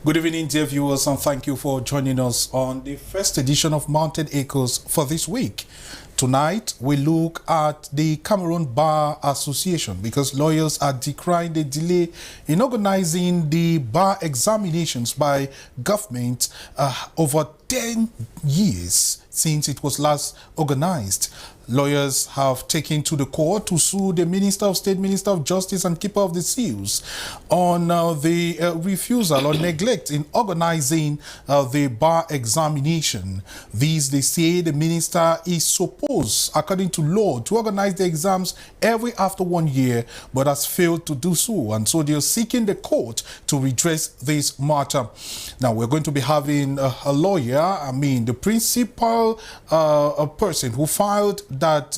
Good evening, dear viewers, and thank you for joining us on the first edition of Mountain Echoes for this week. Tonight, we look at the Cameroon Bar Association because lawyers are decrying the delay in organizing the bar examinations by government over 10 years since it was last organized. Lawyers have taken to the court to sue the Minister of State, Minister of Justice and Keeper of the Seals on the refusal or neglect in organizing the bar examination. These, they say, the minister is supposed, according to law, to organize the exams every after 1 year, but has failed to do so. And so they're seeking the court to redress this matter. Now, we're going to be having a lawyer, the principal person who filed that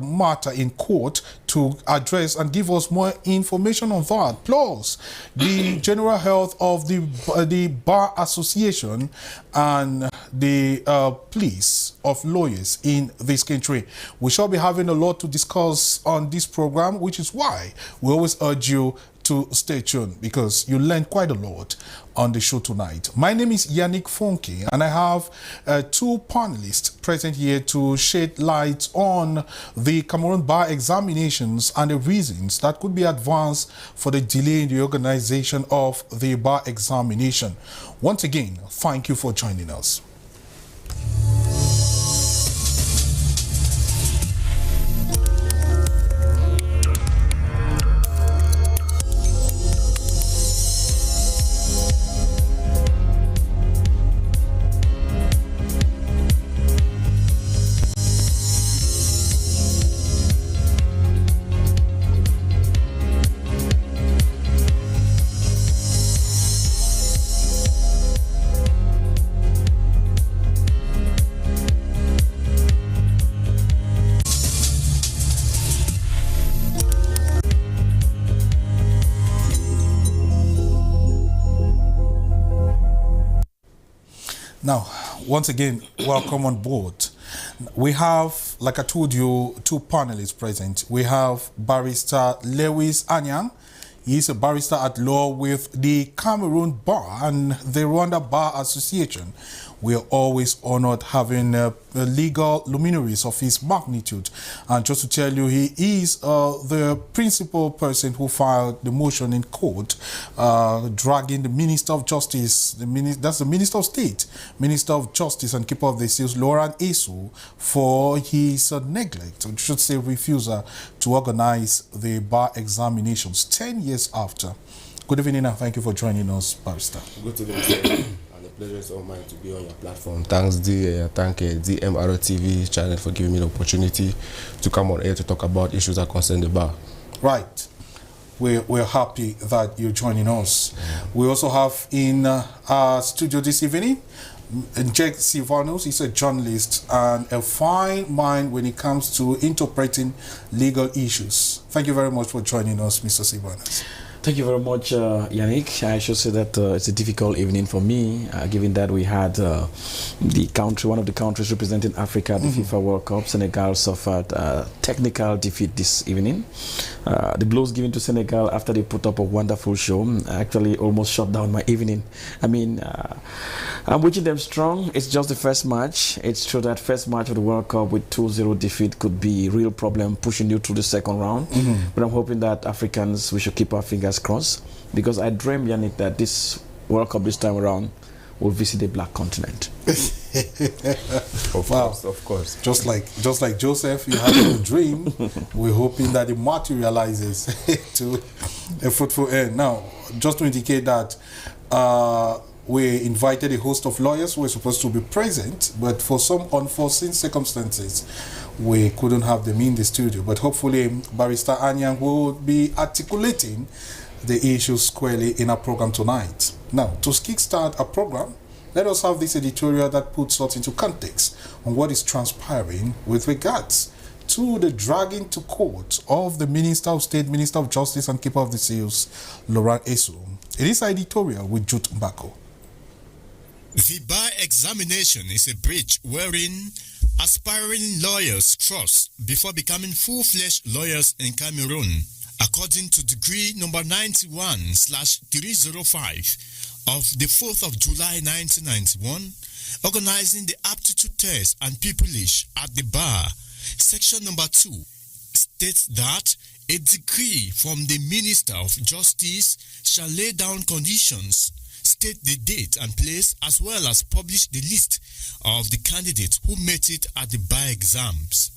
matter in court to address and give us more information on that. Plus, the general health of the Bar Association and the police of lawyers in this country. We shall be having a lot to discuss on this program, which is why we always urge you to stay tuned because you learn quite a lot on the show tonight. My name is Yannick Fonke and I have two panelists present here to shed light on the Cameroon bar examinations and the reasons that could be advanced for the delay in the organization of the bar examination. Once again, thank you for joining us. Now, once again, welcome on board. We have, like I told you, two panelists present. We have Barrister Lewis Anyang. He is a barrister at law with the Cameroon Bar and the Rwanda Bar Association. We are always honored having legal luminaries of his magnitude. And just to tell you, he is the principal person who filed the motion in court, dragging the Minister of Justice, that's the Minister of State, Minister of Justice and Keeper of the Seals, Laurent Esu, for his neglect, or should say refusal, to organize the bar examinations 10 years after. Good evening and thank you for joining us, Barrister. Good evening. The pleasure is all mine to be on your platform. Thank DMRTV channel for giving me the opportunity to come on air to talk about issues that concern the bar. Right. We're happy that you're joining us. We also have in our studio this evening Jake Silvanos. He's a journalist and a fine mind when it comes to interpreting legal issues. Thank you very much for joining us, Mr. Silvanos. Thank you very much, Yannick. I should say that it's a difficult evening for me, given that we had one of the countries representing Africa at the FIFA World Cup. Senegal suffered a technical defeat this evening. The blows given to Senegal after they put up a wonderful show actually almost shut down my evening. I'm wishing them strong. It's just the first match. It's true that first match of the World Cup with 2-0 defeat could be a real problem pushing you through the second round. But I'm hoping that Africans, we should keep our fingers crossed, because I dream, Yannick, that this World Cup this time around will visit the Black Continent. Of course. Just like Joseph, you have a dream. We're hoping that it materializes to a fruitful end. Now, just to indicate that we invited a host of lawyers who were supposed to be present, but for some unforeseen circumstances, we couldn't have them in the studio. But hopefully, Barrister Anyang will be articulating the issues squarely in our program tonight. Now, to kickstart our program, let us have this editorial that puts us into context on what is transpiring with regards to the dragging to court of the Minister of State, Minister of Justice and Keeper of the Seals, Laurent Esu. It is editorial with Jude Mbako. The bar examination is a bridge wherein aspiring lawyers cross before becoming full-fledged lawyers in Cameroon. According to decree number 91/305 of the 4th of July 1991, organizing the aptitude test and pupillage at the bar, section number 2, states that a decree from the Minister of Justice shall lay down conditions, state the date and place, as well as publish the list of the candidates who met it at the bar exams.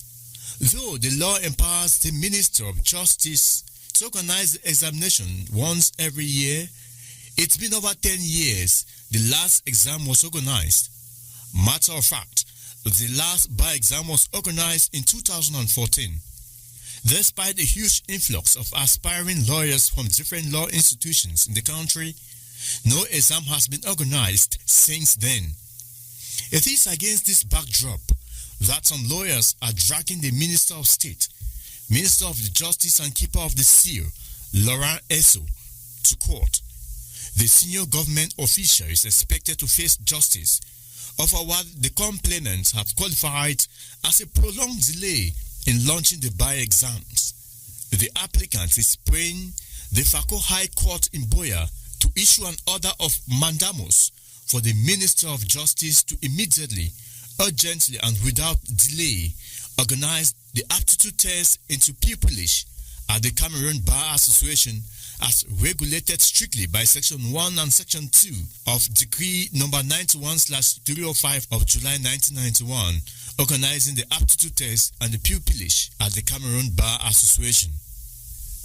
Though the law empowers the Minister of Justice to organize the examination once every year, it's been over 10 years the last exam was organized. Matter of fact, the last bar exam was organized in 2014. Despite the huge influx of aspiring lawyers from different law institutions in the country, no exam has been organized since then. It is against this backdrop that some lawyers are dragging the Minister of State, Minister of Justice and Keeper of the Seal, Laurent Esso, to court. The senior government official is expected to face justice over what the complainants have qualified as a prolonged delay in launching the bar exams. The applicant is praying the Fako High Court in Boya to issue an order of mandamus for the Minister of Justice to immediately, urgently and without delay organize the aptitude test into pupillage at the Cameroon Bar Association as regulated strictly by Section 1 and Section 2 of Decree number 91/305 of July 1991, organizing the aptitude test and the pupillage at the Cameroon Bar Association.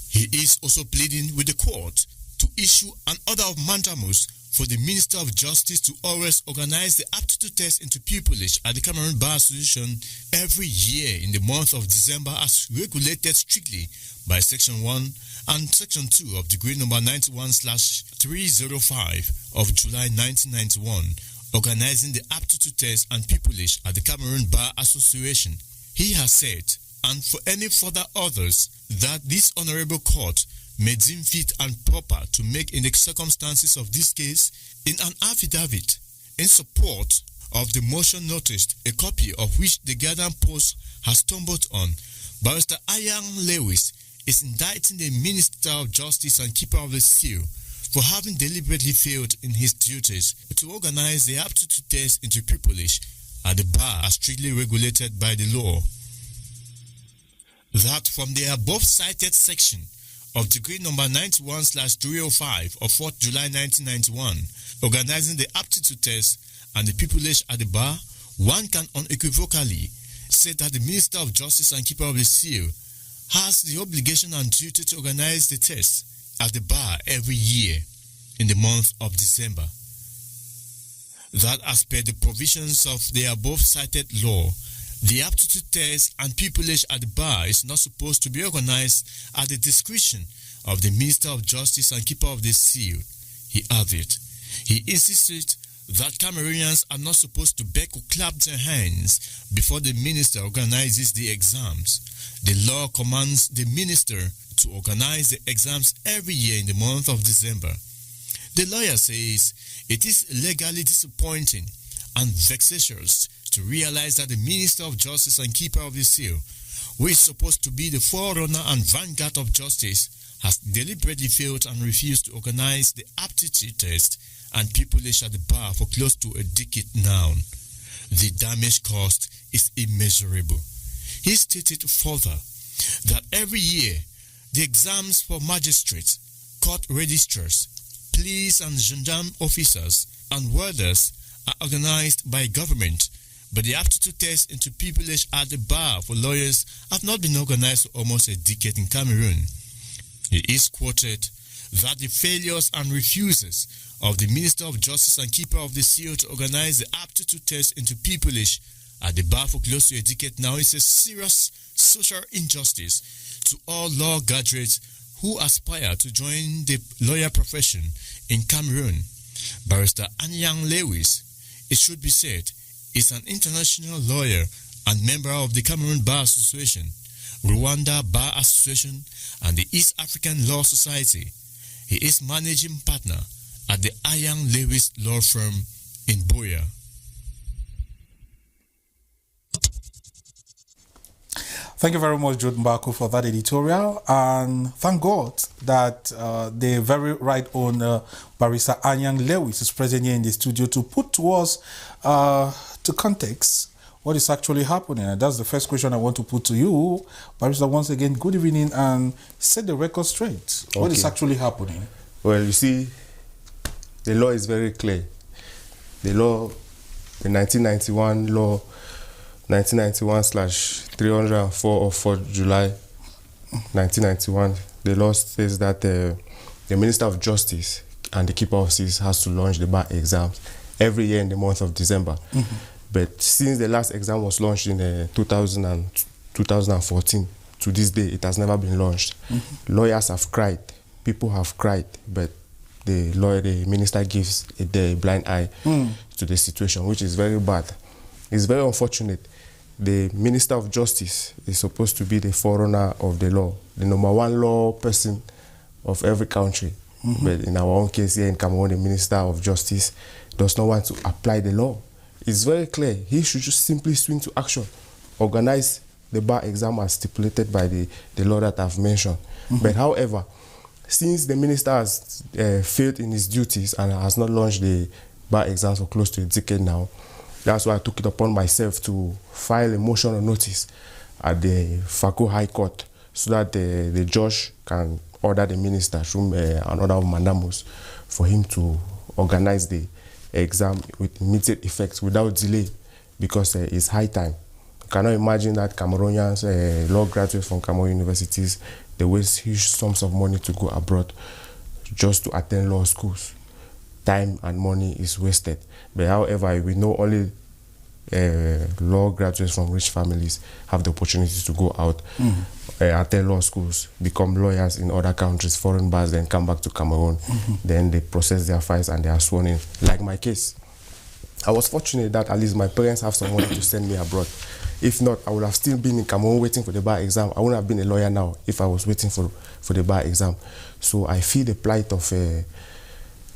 He is also pleading with the court to issue an order of mandamus for the Minister of Justice to always organize the aptitude test into pupillage at the Cameroon Bar Association every year in the month of December as regulated strictly by Section 1 and Section 2 of Decree number 91/305 of July 1991, organizing the aptitude test and pupillage at the Cameroon Bar Association. He has said, and for any further orders that this honorable court may deem fit and proper to make in the circumstances of this case, in an affidavit in support of the motion noticed, a copy of which the Guardian Post has stumbled on, Barrister Ian Lewis is indicting the Minister of Justice and Keeper of the Seal for having deliberately failed in his duties to organize the aptitude test into pupillage at the bar as strictly regulated by the law. That from the above cited section of Decree number 91/305 of 4th July 1991, organizing the aptitude test and the pupillage at the bar, one can unequivocally say that the Minister of Justice and Keeper of the Seal has the obligation and duty to organize the test at the bar every year in the month of December. That as per the provisions of the above cited law, the aptitude test and pupillage at the bar is not supposed to be organized at the discretion of the Minister of Justice and Keeper of the Seal, he added. He insisted that Cameroonians are not supposed to beg or clap their hands before the minister organizes the exams. The law commands the minister to organize the exams every year in the month of December. The lawyer says it is legally disappointing and vexatious to realize that the Minister of Justice and Keeper of the Seal, who is supposed to be the forerunner and vanguard of justice, has deliberately failed and refused to organize the aptitude test and pupillage at the bar for close to a decade now. The damage caused is immeasurable. He stated further that every year the exams for magistrates, court registrars, police and gendarme officers and warders are organized by government, but the aptitude test into pupillage at the bar for lawyers have not been organized for almost a decade in Cameroon. He is quoted that the failures and refuses of the Minister of Justice and Keeper of the Seal to organize the aptitude test into pupillage at the bar for close to a decade now is a serious social injustice to all law graduates who aspire to join the lawyer profession in Cameroon. Barrister Anyang Lewis, it should be said, is an international lawyer and member of the Cameroon Bar Association, Rwanda Bar Association, and the East African Law Society. He is managing partner at the Ian Lewis Law Firm in Boya. Thank you very much, Jude Mbako, for that editorial. And thank God that the very right owner, Barrister Anyang Lewis, is present here in the studio to put to us, to context, what is actually happening. And that's the first question I want to put to you. Barrister, once again, good evening, and set the record straight. Okay. What is actually happening? Well, you see, the law is very clear. The law, the 1991 law, 1991/304 of 4th July 1991, the law says that the Minister of Justice and the Keeper of Seals has to launch the bar exams every year in the month of December. But since the last exam was launched in 2014, to this day, it has never been launched. Lawyers have cried, people have cried, but the minister gives the blind eye to the situation, which is very bad. It's very unfortunate. The Minister of Justice is supposed to be the forerunner of the law, the #1 law person of every country. But in our own case here in Cameroon, the Minister of Justice does not want to apply the law. It's very clear. He should just simply swing to action, organize the bar exam as stipulated by the law that I've mentioned. But however, since the minister has failed in his duties and has not launched the bar exams for close to a decade now, that's why I took it upon myself to file a motion of notice at the Fako High Court so that the judge can order the minister through an order of mandamus for him to organize the exam with immediate effect without delay, because it's high time. You cannot imagine that Cameroonians, law graduates from Cameroon universities, they waste huge sums of money to go abroad just to attend law schools. Time and money is wasted. But however, we know only law graduates from rich families have the opportunity to go out, attend law schools, become lawyers in other countries, foreign bars, then come back to Cameroon. Then they process their files and they are sworn in. Like my case, I was fortunate that at least my parents have some money to send me abroad. If not, I would have still been in Cameroon waiting for the bar exam. I wouldn't have been a lawyer now if I was waiting for the bar exam. So I feel the plight of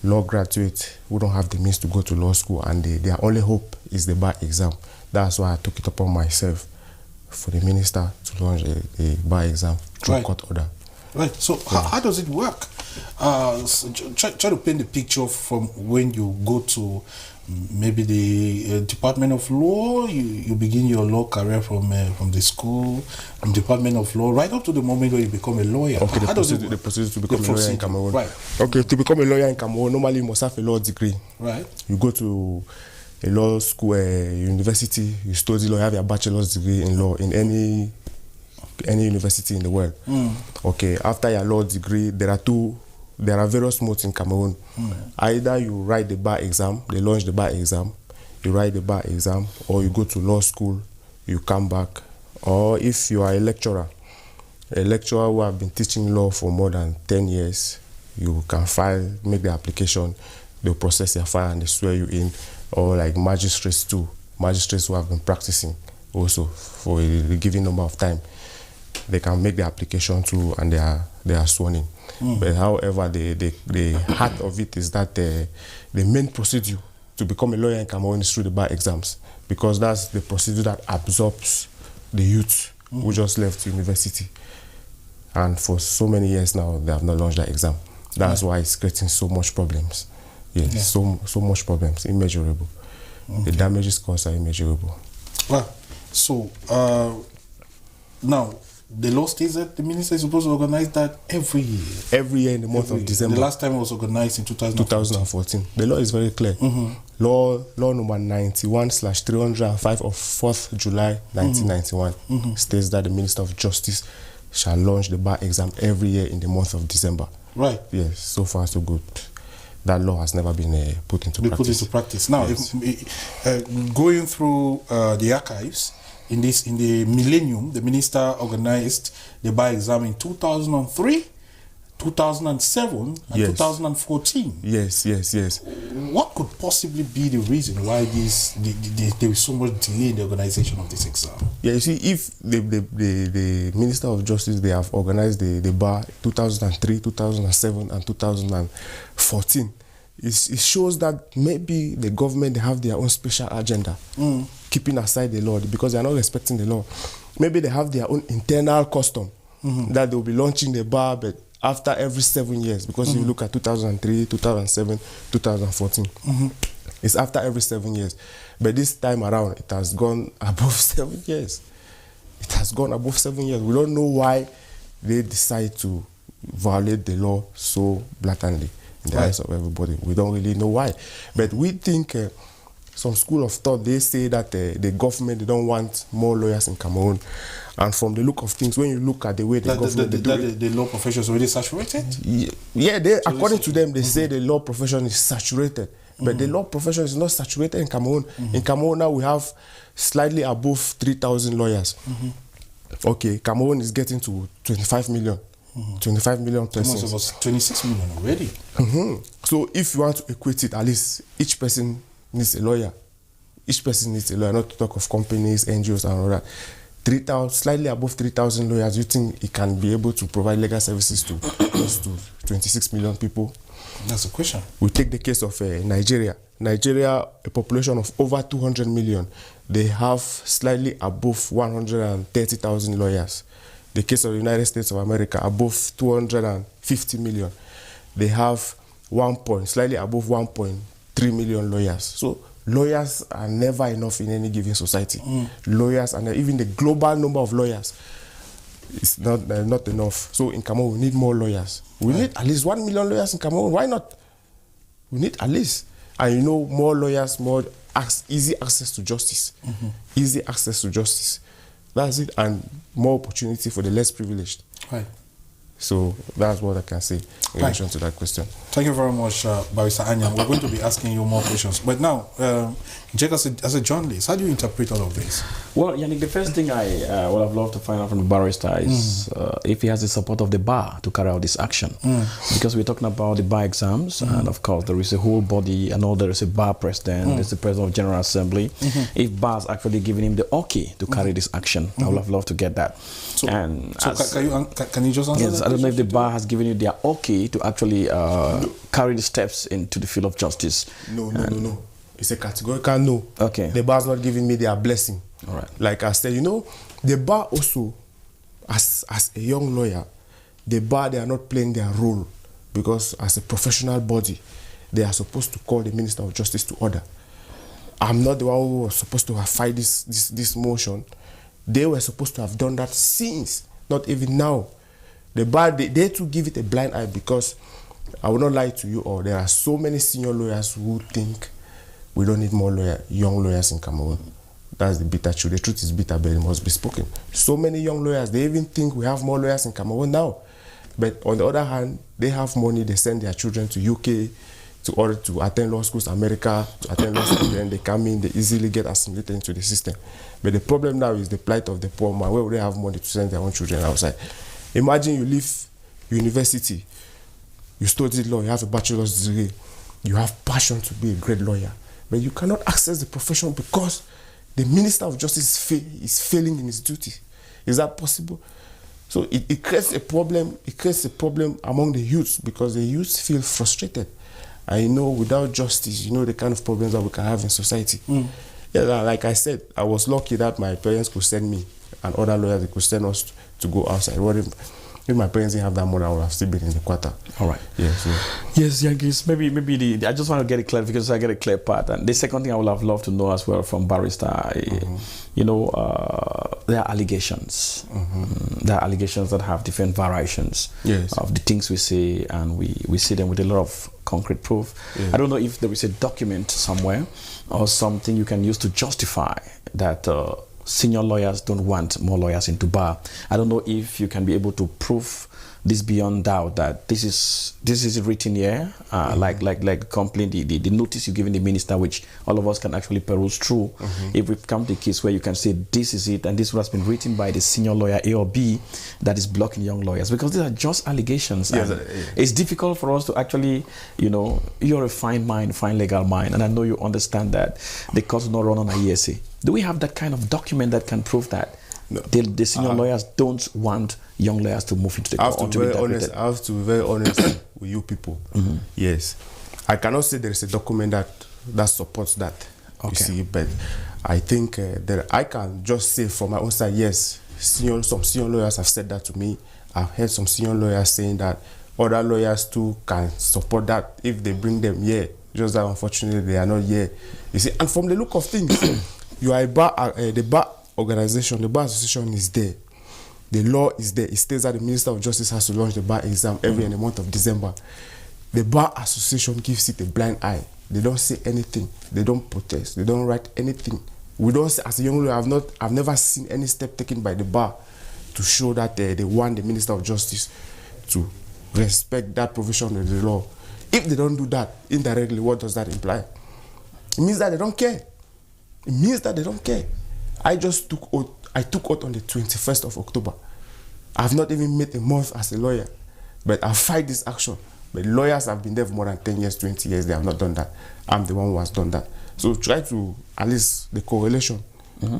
law graduates who don't have the means to go to law school, and their only hope is the bar exam. That's why I took it upon myself for the minister to launch a bar exam through court order. Right. So how does it work? So try to paint the picture from when you go to maybe the Department of Law. You begin your law career from the school, from Department of Law, right up to the moment where you become a lawyer. Okay, the procedure to become a lawyer in Cameroon. Right. Okay, to become a lawyer in Cameroon, normally you must have a law degree. Right. You go to a law school, university, you study law, you have your bachelor's degree in law in any university in the world. Okay, after your law degree, there are various modes in Cameroon. Either you write the bar exam, they launch the bar exam, you write the bar exam, or you go to law school, you come back. Or if you are a lecturer who have been teaching law for more than 10 years, you can make the application, they'll process your file and they swear you in. Or like magistrates too, magistrates who have been practicing also for a given number of time, they can make the application too and they are sworn in. But however, the heart of it is that the main procedure to become a lawyer in Cameroon is through the bar exams, because that's the procedure that absorbs the youth who just left university. And for so many years now, they have not launched that exam. That's why it's creating so much problems. Yes, so much problems, immeasurable. The damages caused are immeasurable. Well, so now the law states that the minister is supposed to organize that every year. Every year in the month of December. The last time it was organized in 2014. The law is very clear. Law number 91/305 of 4th July 1991 states that the Minister of Justice shall launch the bar exam every year in the month of December. Right. Yes, so far so good. That law has never been put into practice. Now, yes. Going through the archives, in the millennium, the minister organized the bar exam in 2003, 2007, and 2014. Yes. What could possibly be the reason why there is so much delay in the organization of this exam? Yeah, you see, if the Minister of Justice, they have organized the bar 2003, 2007, and 2014, it shows that maybe the government, they have their own special agenda, keeping aside the law, because they are not respecting the law. maybe they have their own internal custom that they'll be launching the bar, but after every 7 years, because you look at 2003, 2007, 2014, it's after every 7 years. But this time around, it has gone above 7 years. It has gone above 7 years. We don't know why they decide to violate the law so blatantly in the eyes of everybody. We don't really know why. But we think some school of thought, they say that the government, they don't want more lawyers in Cameroon. And from the look of things, when you look at the way the government... The law profession is already saturated? Yeah, according to them, they say the law profession is saturated. But the law profession is not saturated in Cameroon. In Cameroon now, we have slightly above 3,000 lawyers. Okay, Cameroon is getting to 25 million. 25 million persons. It was 26 million already. So if you want to equate it, at least each person needs a lawyer. Each person needs a lawyer, not to talk of companies, NGOs and all that. 3,000, slightly above 3,000 lawyers, you think it can be able to provide legal services to close to 26 million people? That's the question. We take the case of Nigeria. Nigeria, a population of over 200 million. They have slightly above 130,000 lawyers. The case of the United States of America, above 250 million. They have slightly above 1.3 million lawyers. So lawyers are never enough in any given society. Lawyers, and even the global number of lawyers, is not enough. So in Cameroon, we need more lawyers. We need at least 1 million lawyers in Cameroon. Why not? We need at least. And you know, more lawyers, more easy access to justice. Easy access to justice. That's it. And more opportunity for the less privileged. Right. So that's what I can say in relation to that question. Thank you very much, Barrister Anyang. We're going to be asking you more questions. But now, Jack, as a journalist, how do you interpret all of this? Well, Yannick, the first thing I would have loved to find out from the barrister is if he has the support of the bar to carry out this action. Because we're talking about the bar exams, and of course there is a whole body, and all there is a bar president, there's the president of General Assembly. If bar's actually giving him the okay to carry this action, I would have loved to get that. So, can you just answer that? I don't know if the bar has given you their okay to actually carry the steps into the field of justice. No. It's a categorical no. Okay. The bar's not giving me their blessing. All right. Like I said, you know, the bar also, as a young lawyer, the bar, they are not playing their role, because as a professional body, they are supposed to call the Minister of Justice to order. I'm not the one who was supposed to have fight this motion. They were supposed to have done that since, not even now. The bar, they too give it a blind eye, because I will not lie to you all, there are so many senior lawyers who think we don't need more young lawyers in Cameroon. That's the bitter truth. The truth is bitter, but it must be spoken. So many young lawyers, they even think we have more lawyers in Cameroon now. But on the other hand, they have money, they send their children to UK to attend law schools, America, to attend law school, then they come in, they easily get assimilated into the system. But the problem now is the plight of the poor man. Where would they have money to send their own children outside? Imagine you leave university, you studied law, you have a bachelor's degree, you have passion to be a great lawyer, but you cannot access the profession because the Minister of Justice is failing in his duty. Is that possible? So it creates a problem. It creates a problem among the youths, because the youths feel frustrated. And you know, without justice, you know the kind of problems that we can have in society. Yeah, like I said, I was lucky that my parents could send me, and other lawyers, they could send us to go outside. If my parents didn't have that money, I would have still been in the quarter. All right. Yeah. So. Yes, Yankees. Maybe I just want to get it clear, because I get a clear part. And the second thing I would have loved to know as well from barrister, you know, there are allegations. There are allegations that have different variations of the things we say, and we see them with a lot of concrete proof. I don't know if there is a document somewhere or something you can use to justify that senior lawyers don't want more lawyers into bar. I don't know if you can be able to prove this beyond doubt, that this is written here, like complaint, the notice you given the minister, which all of us can actually peruse through. If we've come to a case where you can say this is it, and this has been written by the senior lawyer A or B that is blocking young lawyers, because these are just allegations. It's difficult for us to actually, you know, you're a fine mind, fine legal mind, and I know you understand that the court will not run on a ESA. Do we have that kind of document that can prove that? No. The senior lawyers don't want young lawyers to move into the court. I have to be very honest with you people. Yes. I cannot say there is a document that supports that. You see, but I think that I can just say from my own side, yes, some senior lawyers have said that to me. I've heard some senior lawyers saying that other lawyers too can support that if they bring them here. Just that unfortunately they are not here. You see, and from the look of things, you are a bar, the bar organization, the bar association is there. The law is there. It states that the Minister of Justice has to launch the bar exam every in the month of December. The bar association gives it a blind eye. They don't say anything. They don't protest. They don't write anything. We don't say, as a young lawyer, I've never seen any step taken by the bar to show that they want the Minister of Justice to respect that provision of the law. If they don't do that, indirectly, what does that imply? It means that they don't care. It means that they don't care. I took oath on the 21st of October. I've not even made a month as a lawyer, but I fight this action. But lawyers have been there for more than 10 years, 20 years. They have not done that. I'm the one who has done that. So try to, at least the correlation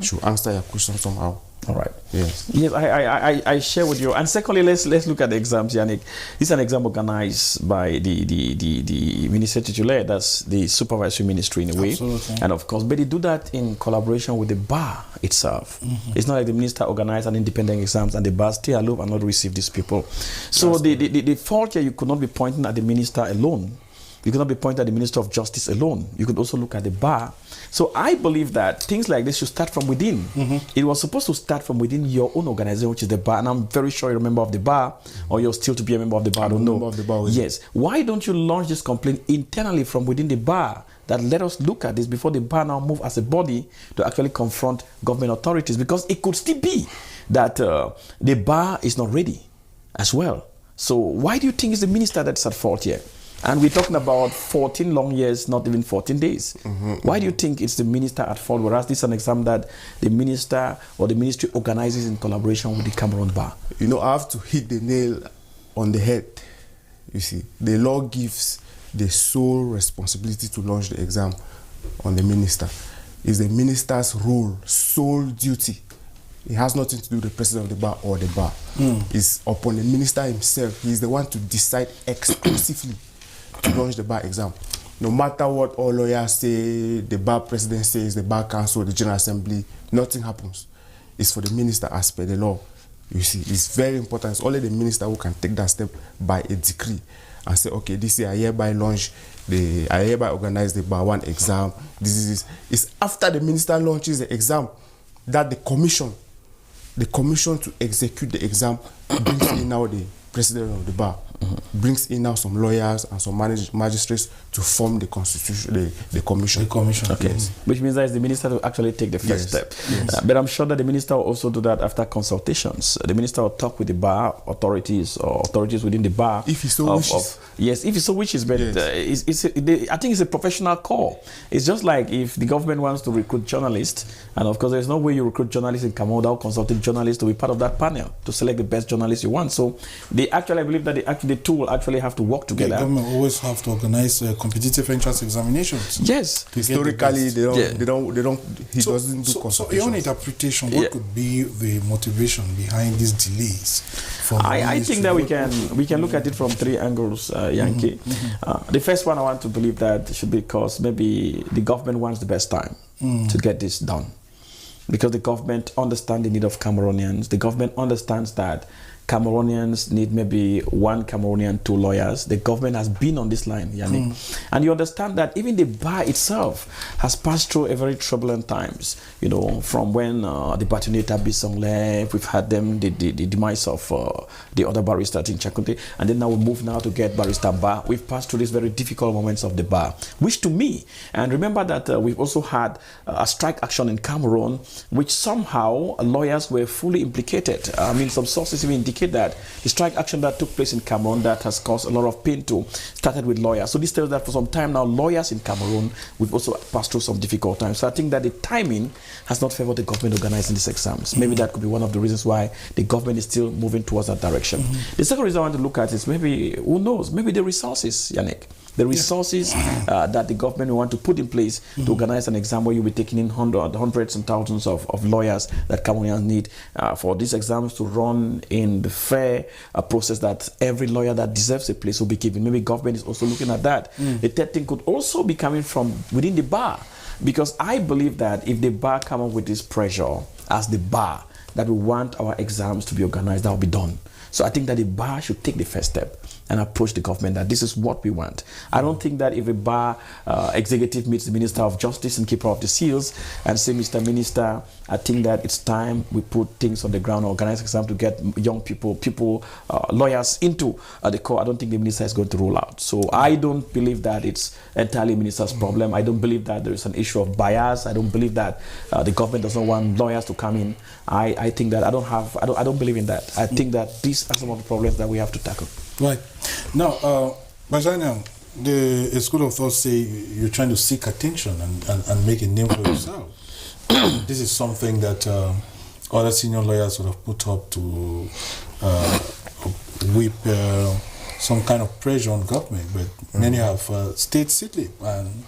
should answer your question somehow. All right. Yes. Yes, I share with you. And secondly, let's look at the exams, Yannick. This is an exam organized by the Minister Titular, that's the supervisory ministry in a way. Absolutely. And of course, but they do that in collaboration with the bar itself. It's not like the minister organized an independent exams and the bar stay aloof and not receive these people. So the fault here, you could not be pointing at the minister alone. You could not be pointing at the Minister of Justice alone. You could also look at the bar. So I believe that things like this should start from within. It was supposed to start from within your own organization, which is the bar. And I'm very sure you're a member of the bar, or you're still to be a member of the bar. I don't know. Of the bar, yes. Why don't you launch this complaint internally from within the bar? That let us look at this before the bar now move as a body to actually confront government authorities. Because it could still be that the bar is not ready as well. So why do you think it's the minister that's at fault here? And we're talking about 14 long years, not even 14 days. Why do you think it's the minister at fault, whereas this is an exam that the minister or the ministry organizes in collaboration with the Cameroon bar? You know, I have to hit the nail on the head. You see, the law gives the sole responsibility to launch the exam on the minister. It's the minister's role, sole duty. It has nothing to do with the president of the bar or the bar. It's upon the minister himself. He's the one to decide exclusively to launch the bar exam. No matter what all lawyers say, the bar president says, the bar council, the general assembly, nothing happens. It's for the minister as per the law. You see, it's very important. It's only the minister who can take that step by a decree and say, okay, this year I hereby I hereby organize the bar one exam. It's after the minister launches the exam that the commission to execute the exam brings in now the president of the bar, brings in now some lawyers and some magistrates to form the constitution, the commission. The commission. Okay. Yes. Which means that it's the minister to actually take the first step. Yes. But I'm sure that the minister will also do that after consultations. The minister will talk with the bar authorities or authorities within the bar. If he so wishes. Yes, if he so wishes. But I think it's a professional call. It's just like if the government wants to recruit journalists, and of course there's no way you recruit journalists in Cameroon without consulting journalists to be part of that panel to select the best journalists you want. So I believe that the two will actually have to work together. The government always have to organize competitive entrance examinations. Yes. Historically, they don't. He doesn't do consultations. So, your interpretation, what could be the motivation behind these delays? I think that we can look at it from three angles, Yankee. The first one, I want to believe that should be because maybe the government wants the best time to get this done, because the government understands the need of Cameroonians. The government understands that Cameroonians need maybe one Cameroonian, two lawyers. The government has been on this line, Yannick. And you understand that even the bar itself has passed through a very turbulent times. You know, from when the Batoneta Bissong left, we've had them, the demise of the other barrister in Chakunte, and then now we move now to get Barrister Bar. We've passed through these very difficult moments of the bar, which to me, and remember that we've also had a strike action in Cameroon, which somehow lawyers were fully implicated. I mean, some sources even indicate that the strike action that took place in Cameroon that has caused a lot of pain to started with lawyers. So this tells that for some time now, lawyers in Cameroon, we've also passed through some difficult times. So I think that the timing has not favored the government organizing these exams. Maybe that could be one of the reasons why the government is still moving towards that direction. The second reason I want to look at is maybe, who knows, maybe the resources, Yannick. The resources that the government will want to put in place to organize an exam where you'll be taking in hundreds and thousands of lawyers that Cameroonians need for these exams to run in the fair process that every lawyer that deserves a place will be given. Maybe government is also looking at that. The third thing could also be coming from within the bar, because I believe that if the bar come up with this pressure as the bar, that we want our exams to be organized, that will be done. So I think that the bar should take the first step and approach the government that this is what we want. I don't think that if a bar executive meets the Minister of Justice and Keeper of the Seals and say, Mr. Minister, I think that it's time we put things on the ground, organize exam to get young people, lawyers into the court. I don't think the minister is going to rule out. So I don't believe that it's entirely the minister's problem. I don't believe that there is an issue of bias. I don't believe that the government does not want lawyers to come in. I think that I don't believe in that. I think that these are some of the problems that we have to tackle. Right. Now, Bajana, the school of thought say you're trying to seek attention and make a name for yourself. This is something that other senior lawyers would have put up to whip some kind of pressure on government, but many have stayed seated, and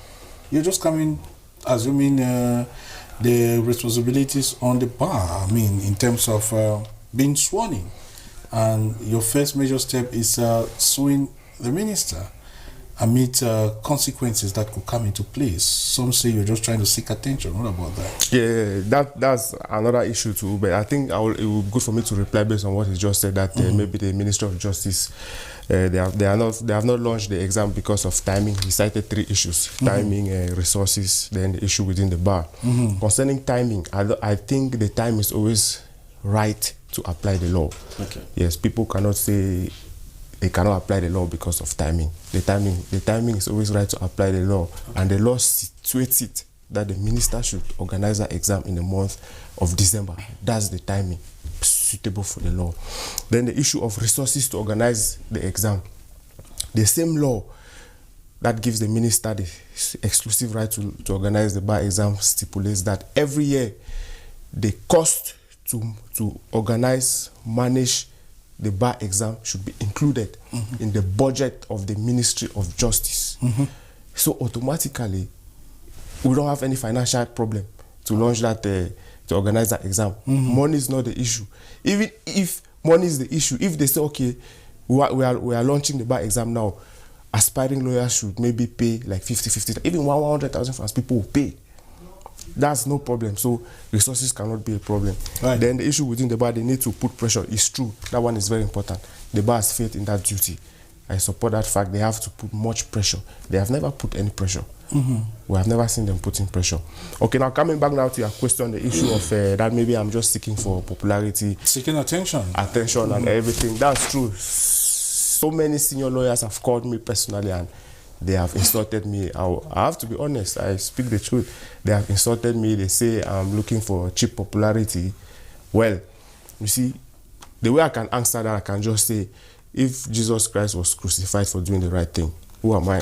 you're just coming, assuming the responsibilities on the bar. I mean, in terms of being sworn in, and your first major step is suing the minister amid consequences that could come into place. Some say you're just trying to seek attention. What about that? Yeah, that's another issue too. But I think it would be good for me to reply based on what he just said, that maybe the Ministry of Justice they have not launched the exam because of timing. He cited 3 issues: timing, resources, then the issue within the bar. Concerning timing, I think the time is always right to apply the law. Okay. Yes, people cannot say they cannot apply the law because of timing. The timing is always right to apply the law, and the law situates it that the minister should organize an exam in the month of December. That's the timing suitable for the law. Then the issue of resources to organize the exam. The same law that gives the minister the exclusive right to organize the bar exam stipulates that every year the cost to organize, manage the bar exam should be included in the budget of the Ministry of Justice. So automatically, we don't have any financial problem to launch that, to organize that exam. Money is not the issue. Even if money is the issue, if they say, okay, we are launching the bar exam now, aspiring lawyers should maybe pay like 50, even 100,000 francs, people will pay. That's no problem. So resources cannot be a problem. Right. Then the issue within the bar, they need to put pressure. It's true. That one is very important. The bar has faith in that duty. I support that fact. They have to put much pressure. They have never put any pressure. We have never seen them putting pressure. Okay, now coming back now to your question, the issue of that maybe I'm just seeking for popularity. Seeking attention. Attention and everything. That's true. So many senior lawyers have called me personally and they have insulted me. I have to be honest, I speak the truth. They have insulted me. They say I'm looking for cheap popularity. Well, you see, the way I can answer that, I can just say, if Jesus Christ was crucified for doing the right thing, who am I?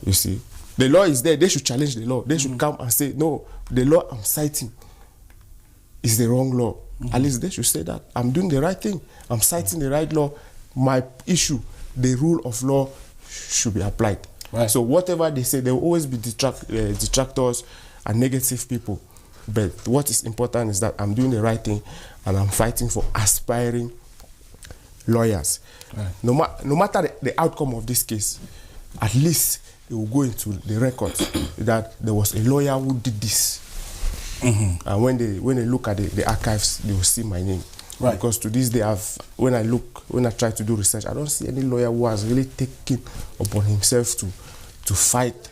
You see, the law is there. They should challenge the law. They should come and say, no, the law I'm citing is the wrong law. At least they should say that. I'm doing the right thing. I'm citing the right law. My issue, the rule of law should be applied. Right. So whatever they say, there will always be detractors and negative people. But what is important is that I'm doing the right thing and I'm fighting for aspiring lawyers. Right. No matter the outcome of this case, at least it will go into the record that there was a lawyer who did this. And when they look at the archives, they will see my name. Right. Because to this day, when I try to do research, I don't see any lawyer who has really taken upon himself to fight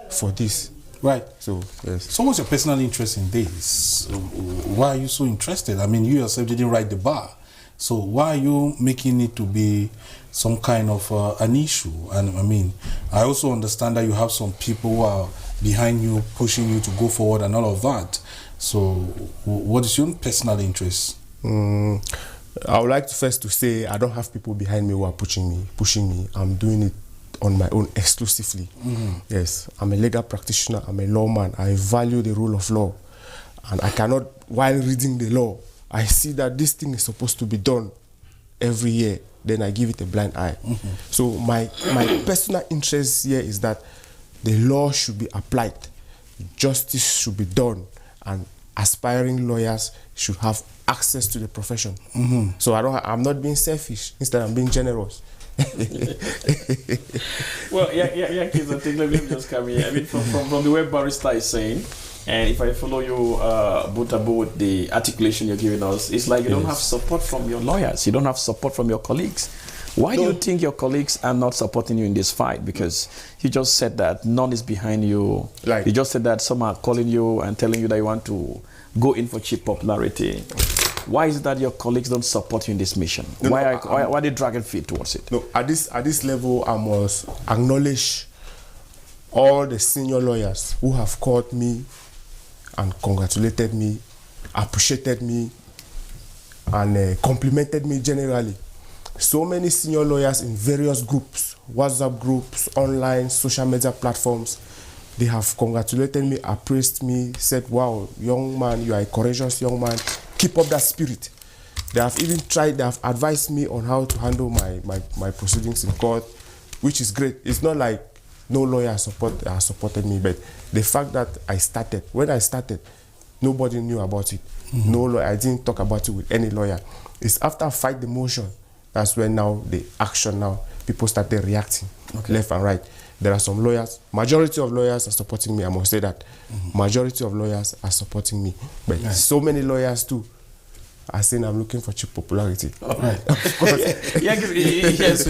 for this. Right. So, yes. So what's your personal interest in this? Why are you so interested? I mean, you yourself didn't write the bar. So why are you making it to be some kind of an issue? And I mean, I also understand that you have some people who are behind you, pushing you to go forward and all of that. So what is your personal interest? I would like to first to say I don't have people behind me who are pushing me. I'm doing it on my own exclusively. Yes, I'm a legal practitioner. I'm a lawman. I value the rule of law, and I cannot, while reading the law, I see that this thing is supposed to be done every year. Then I give it a blind eye. So my personal interest here is that the law should be applied, justice should be done, and aspiring lawyers should have access to the profession. So I'm not being selfish. Instead, I'm being generous. Well, kids, I think let me just come here. I mean, from the way Barrister is saying, And if I follow you, Butabu, with the articulation you're giving us, it's like you don't have support from your lawyers. You don't have support from your colleagues. Why do you think your colleagues are not supporting you in this fight? Because you just said that none is behind you. Like, you just said that some are calling you and telling you that you want to go in for cheap popularity. Why is it that your colleagues don't support you in this mission? Why are they dragging feet towards it? No, at this level, I must acknowledge all the senior lawyers who have called me and congratulated me, appreciated me, and complimented me generally. So many senior lawyers in various groups, WhatsApp groups, online, social media platforms, they have congratulated me, appraised me, said, wow, young man, you are a courageous young man, keep up that spirit. They have even tried, they have advised me on how to handle my proceedings in court, which is great. It's not like no lawyer supported me, but the fact that when I started, nobody knew about it. No lawyer, I didn't talk about it with any lawyer. It's after I fight the motion, that's when now the action now, people started reacting left and right. There are some lawyers, majority of lawyers are supporting me, I must say that. Majority of lawyers are supporting me. But so many lawyers too are saying I'm looking for cheap popularity. All right. Yes,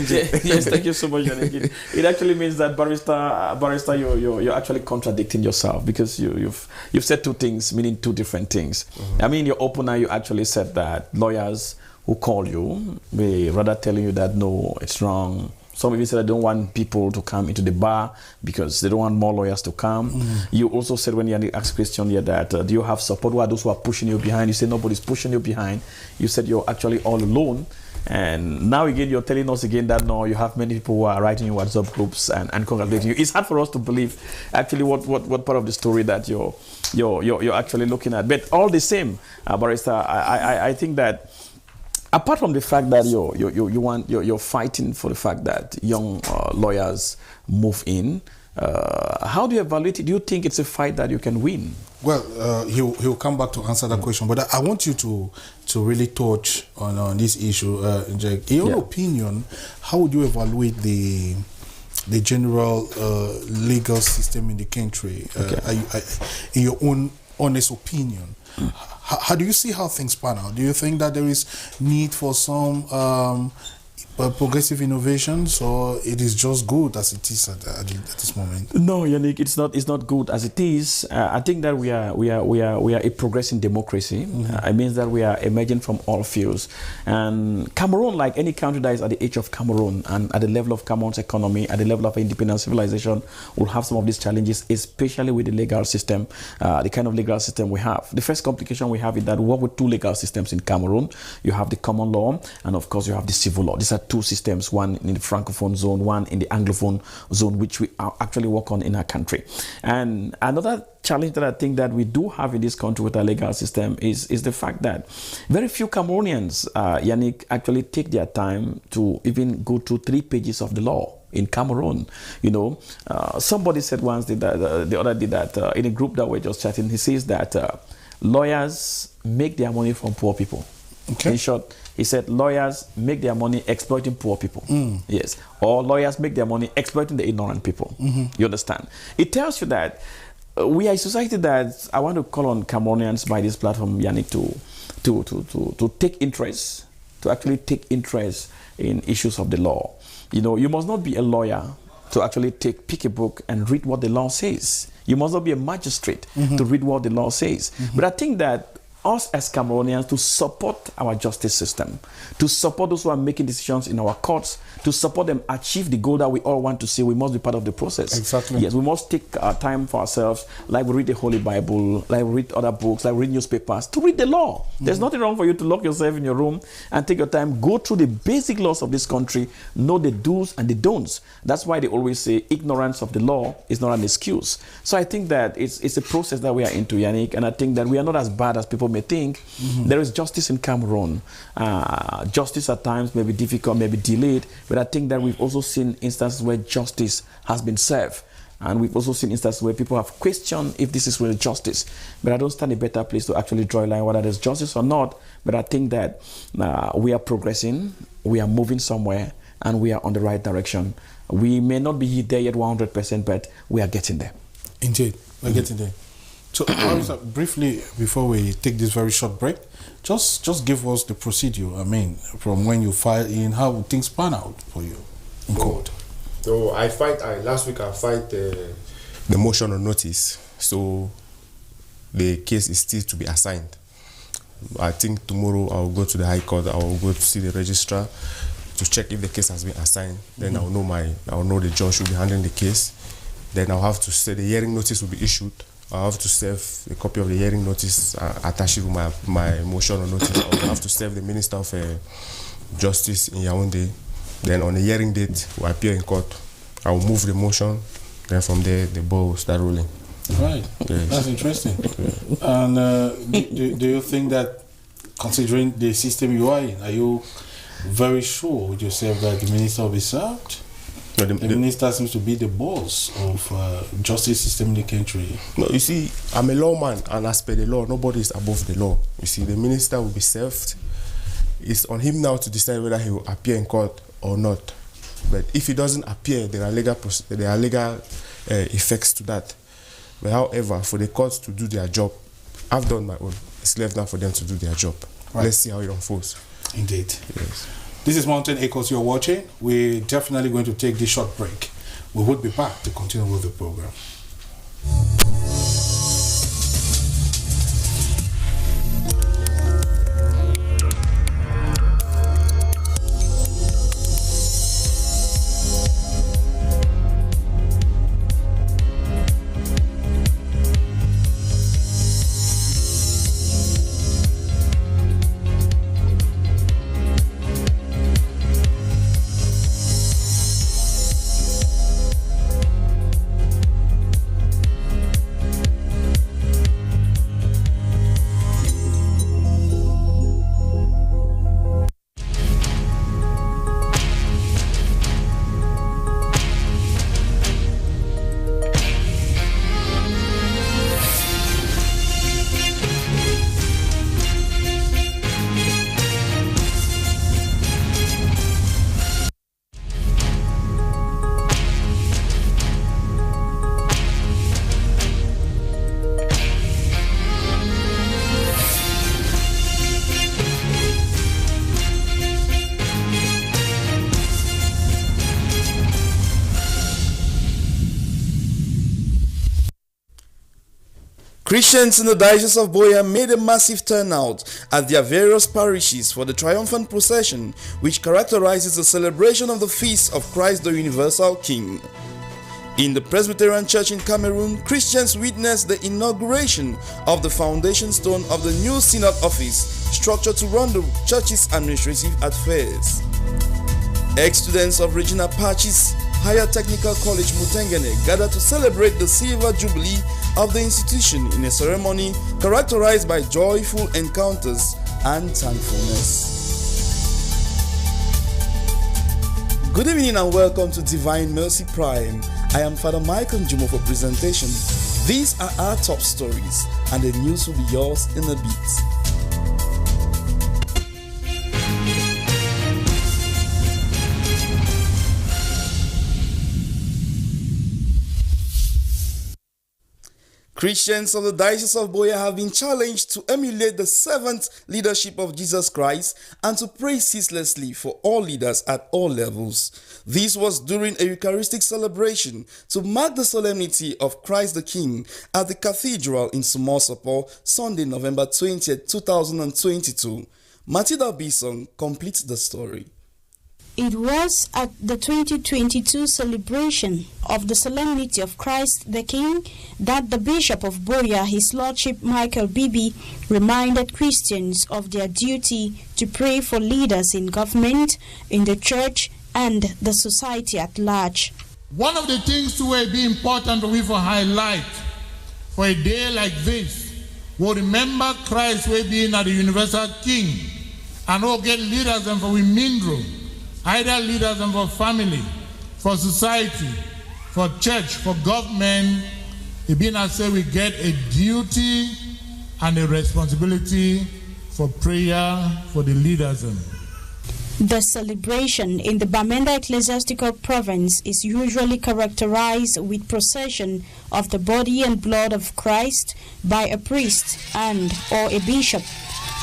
thank you so much. It actually means that barrister, you're actually contradicting yourself, because you've said two things, meaning two different things. I mean, your opener, you actually said that lawyers who call you, they rather telling you that no, it's wrong. Some even said they don't want people to come into the bar because they don't want more lawyers to come. You also said, when you asked question here, that do you have support? Who are those who are pushing you behind? You said nobody's pushing you behind. You said you're actually all alone. And now again, you're telling us again that no, you have many people who are writing in WhatsApp groups and congratulating you. It's hard for us to believe actually what part of the story that you're actually looking at. But all the same, Barrister, I think that apart from the fact that you're fighting for the fact that young lawyers move in, how do you evaluate it? Do you think it's a fight that you can win? Well, he'll come back to answer that question, but I want you to really touch on this issue, Jack. In your opinion, how would you evaluate the general legal system in the country? In your own honest opinion, how do you see how things pan out? Do you think that there is need for some progressive innovations, or it is just good as it is at this moment? No, Yannick, it's not good as it is. I think that we are a progressing democracy. It means that we are emerging from all fields. And Cameroon, like any country that is at the age of Cameroon and at the level of Cameroon's economy, at the level of independent civilization, will have some of these challenges, especially with the legal system, the kind of legal system we have. The first complication we have is that we work with two legal systems in Cameroon. You have the common law, and of course you have the civil law. These are two systems, one in the Francophone zone, one in the Anglophone zone, which we actually work on in our country. And another challenge that I think that we do have in this country with our legal system is the fact that very few Cameroonians, Yannick, actually take their time to even go through 3 pages of the law in Cameroon. You know, somebody said once the other day that in a group that we're just chatting, he says that lawyers make their money from poor people. In short, he said lawyers make their money exploiting poor people. Yes. Or lawyers make their money exploiting the ignorant people. You understand? It tells you that we are a society that I want to call on Cameroonians by this platform, Yannick, to take interest, to actually take interest in issues of the law. You know, you must not be a lawyer to actually pick a book and read what the law says. You must not be a magistrate to read what the law says. But I think that us as Cameroonians, to support our justice system, to support those who are making decisions in our courts, to support them achieve the goal that we all want to see, we must be part of the process. Exactly. Yes, we must take our time for ourselves, like we read the Holy Bible, like we read other books, like we read newspapers, to read the law. There's nothing wrong for you to lock yourself in your room and take your time, go through the basic laws of this country, know the do's and the don'ts. That's why they always say ignorance of the law is not an excuse. So I think that it's a process that we are into, Yannick, and I think that we are not as bad as people may think. There is justice in Cameroon. Justice at times may be difficult, may be delayed, but I think that we've also seen instances where justice has been served. And we've also seen instances where people have questioned if this is really justice. But I don't stand a better place to actually draw a line whether there's justice or not. But I think that we are progressing, we are moving somewhere, and we are on the right direction. We may not be there yet 100%, but we are getting there. Indeed, we're getting there. So, Marisa, briefly, before we take this very short break, just give us the procedure. I mean, from when you file in, how things pan out for you in court. So last week I filed the motion on notice. So the case is still to be assigned. I think tomorrow I'll go to the High Court. I will go to see the registrar to check if the case has been assigned. Then I'll know the judge will be handling the case. Then I'll have to say the hearing notice will be issued. I'll have to serve a copy of the hearing notice attached to my motion or notice. I'll have to serve the Minister of Justice in Yaoundé. Then on the hearing date, we'll appear in court. I will move the motion. Then from there, the ball will start rolling. Right. Yes. That's interesting. And do you think that, considering the system you are in, are you very sure with yourself that the minister will be served? No, the minister seems to be the boss of justice system in the country. No, you see, I'm a lawman, and as per the law, nobody is above the law. You see, the minister will be served. It's on him now to decide whether he will appear in court or not. But if he doesn't appear, there are legal effects to that. But however, for the courts to do their job, I've done my own. It's left now for them to do their job. Right. Let's see how it unfolds. Indeed. Yes. This is Mountain Echoes you're watching. We're definitely going to take this short break. We will be back to continue with the program. Christians in the Diocese of Boya made a massive turnout at their various parishes for the triumphant procession which characterizes the celebration of the feast of Christ the Universal King. In the Presbyterian Church in Cameroon, Christians witnessed the inauguration of the foundation stone of the new synod office structured to run the church's administrative affairs. Ex-students of Regina Pacis Higher Technical College Mutengene gathered to celebrate the silver jubilee of the institution in a ceremony characterized by joyful encounters and thankfulness. Good evening and welcome to Divine Mercy Prime. I am Father Michael Njumo for presentation. These are our top stories and the news will be yours in a bit. Christians of the Diocese of Boya have been challenged to emulate the servant leadership of Jesus Christ and to pray ceaselessly for all leaders at all levels. This was during a Eucharistic celebration to mark the solemnity of Christ the King at the Cathedral in Sumosopo, Sunday, November 20th, 2022. Matilda Bisson completes the story. It was at the 2022 celebration of the Solemnity of Christ the King that the Bishop of Boya, His Lordship Michael Bibi, reminded Christians of their duty to pray for leaders in government, in the church, and the society at large. One of the things to be important we for highlight for a day like this, we'll remember Christ will be at the Universal King, and we'll get leaders and for we mindro. Either leaders and for family, for society, for church, for government, it being as say we get a duty and a responsibility for prayer for the leaders. The celebration in the Bamenda Ecclesiastical Province is usually characterized with procession of the body and blood of Christ by a priest or a bishop.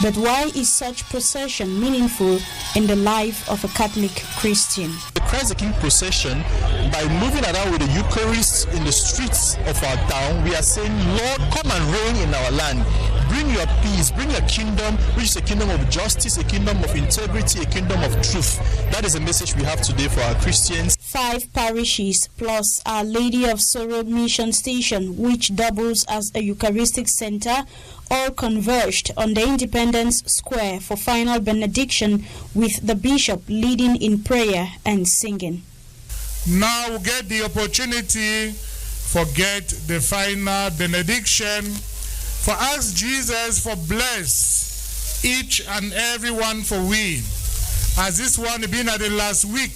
But why is such procession meaningful in the life of a Catholic Christian? The Christ the King procession, by moving around with the Eucharist in the streets of our town, we are saying, Lord, come and reign in our land. Bring your peace, bring your kingdom, which is a kingdom of justice, a kingdom of integrity, a kingdom of truth. That is the message we have today for our Christians. 5 parishes plus Our Lady of Sorrow Mission Station, which doubles as a Eucharistic center, all converged on the Independence Square for final benediction, with the bishop leading in prayer and singing. Now we get the opportunity for get the final benediction, for ask Jesus for bless each and every one for we. As this one been at the last week,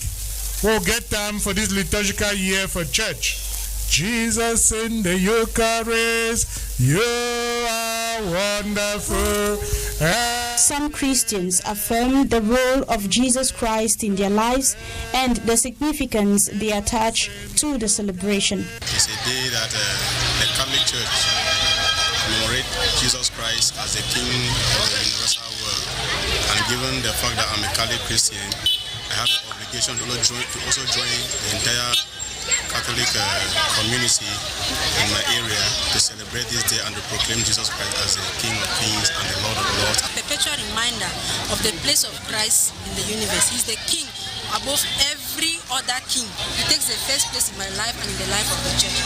we'll get time for this liturgical year for church. Jesus in the Eucharist, you are wonderful. Some Christians affirm the role of Jesus Christ in their lives and the significance they attach to the celebration. It's a day that the Catholic Church commemorates Jesus Christ as the King of the universal world. And given the fact that I'm a Catholic Christian, I have the obligation to also join the entire Catholic community in my area to celebrate this day and to proclaim Jesus Christ as the King of Kings and the Lord of Lords. A perpetual reminder of the place of Christ in the universe. He's the King above every other king. He takes the first place in my life and in the life of the church.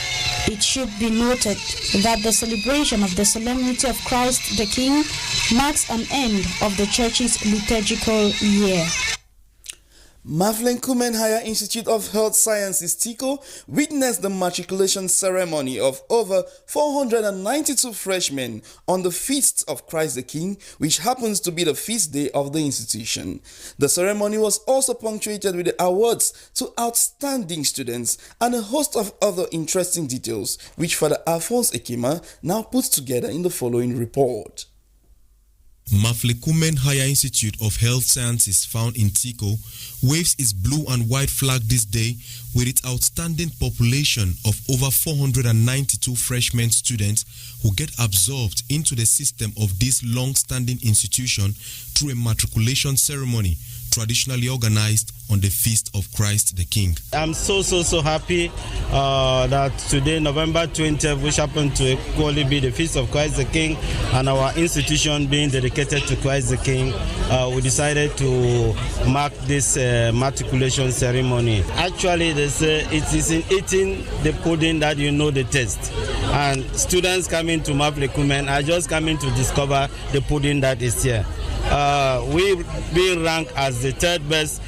It should be noted that the celebration of the Solemnity of Christ the King marks an end of the church's liturgical year. Mavlen Kumen Higher Institute of Health Sciences, TICO, witnessed the matriculation ceremony of over 492 freshmen on the Feast of Christ the King, which happens to be the feast day of the institution. The ceremony was also punctuated with the awards to outstanding students and a host of other interesting details, which Father Alphonse Ekema now puts together in the following report. Maflekumen Higher Institute of Health Sciences, found in Tico, waves its blue and white flag this day with its outstanding population of over 492 freshman students who get absorbed into the system of this long-standing institution through a matriculation ceremony traditionally organized on the Feast of Christ the King. I'm so happy that today, November 20th, which happened to equally be the Feast of Christ the King, and our institution being dedicated to Christ the King, we decided to mark this matriculation ceremony. Actually, they say it is in eating the pudding that you know the taste. And students coming to Maflekumen are just coming to discover the pudding that is here. We being ranked as the third best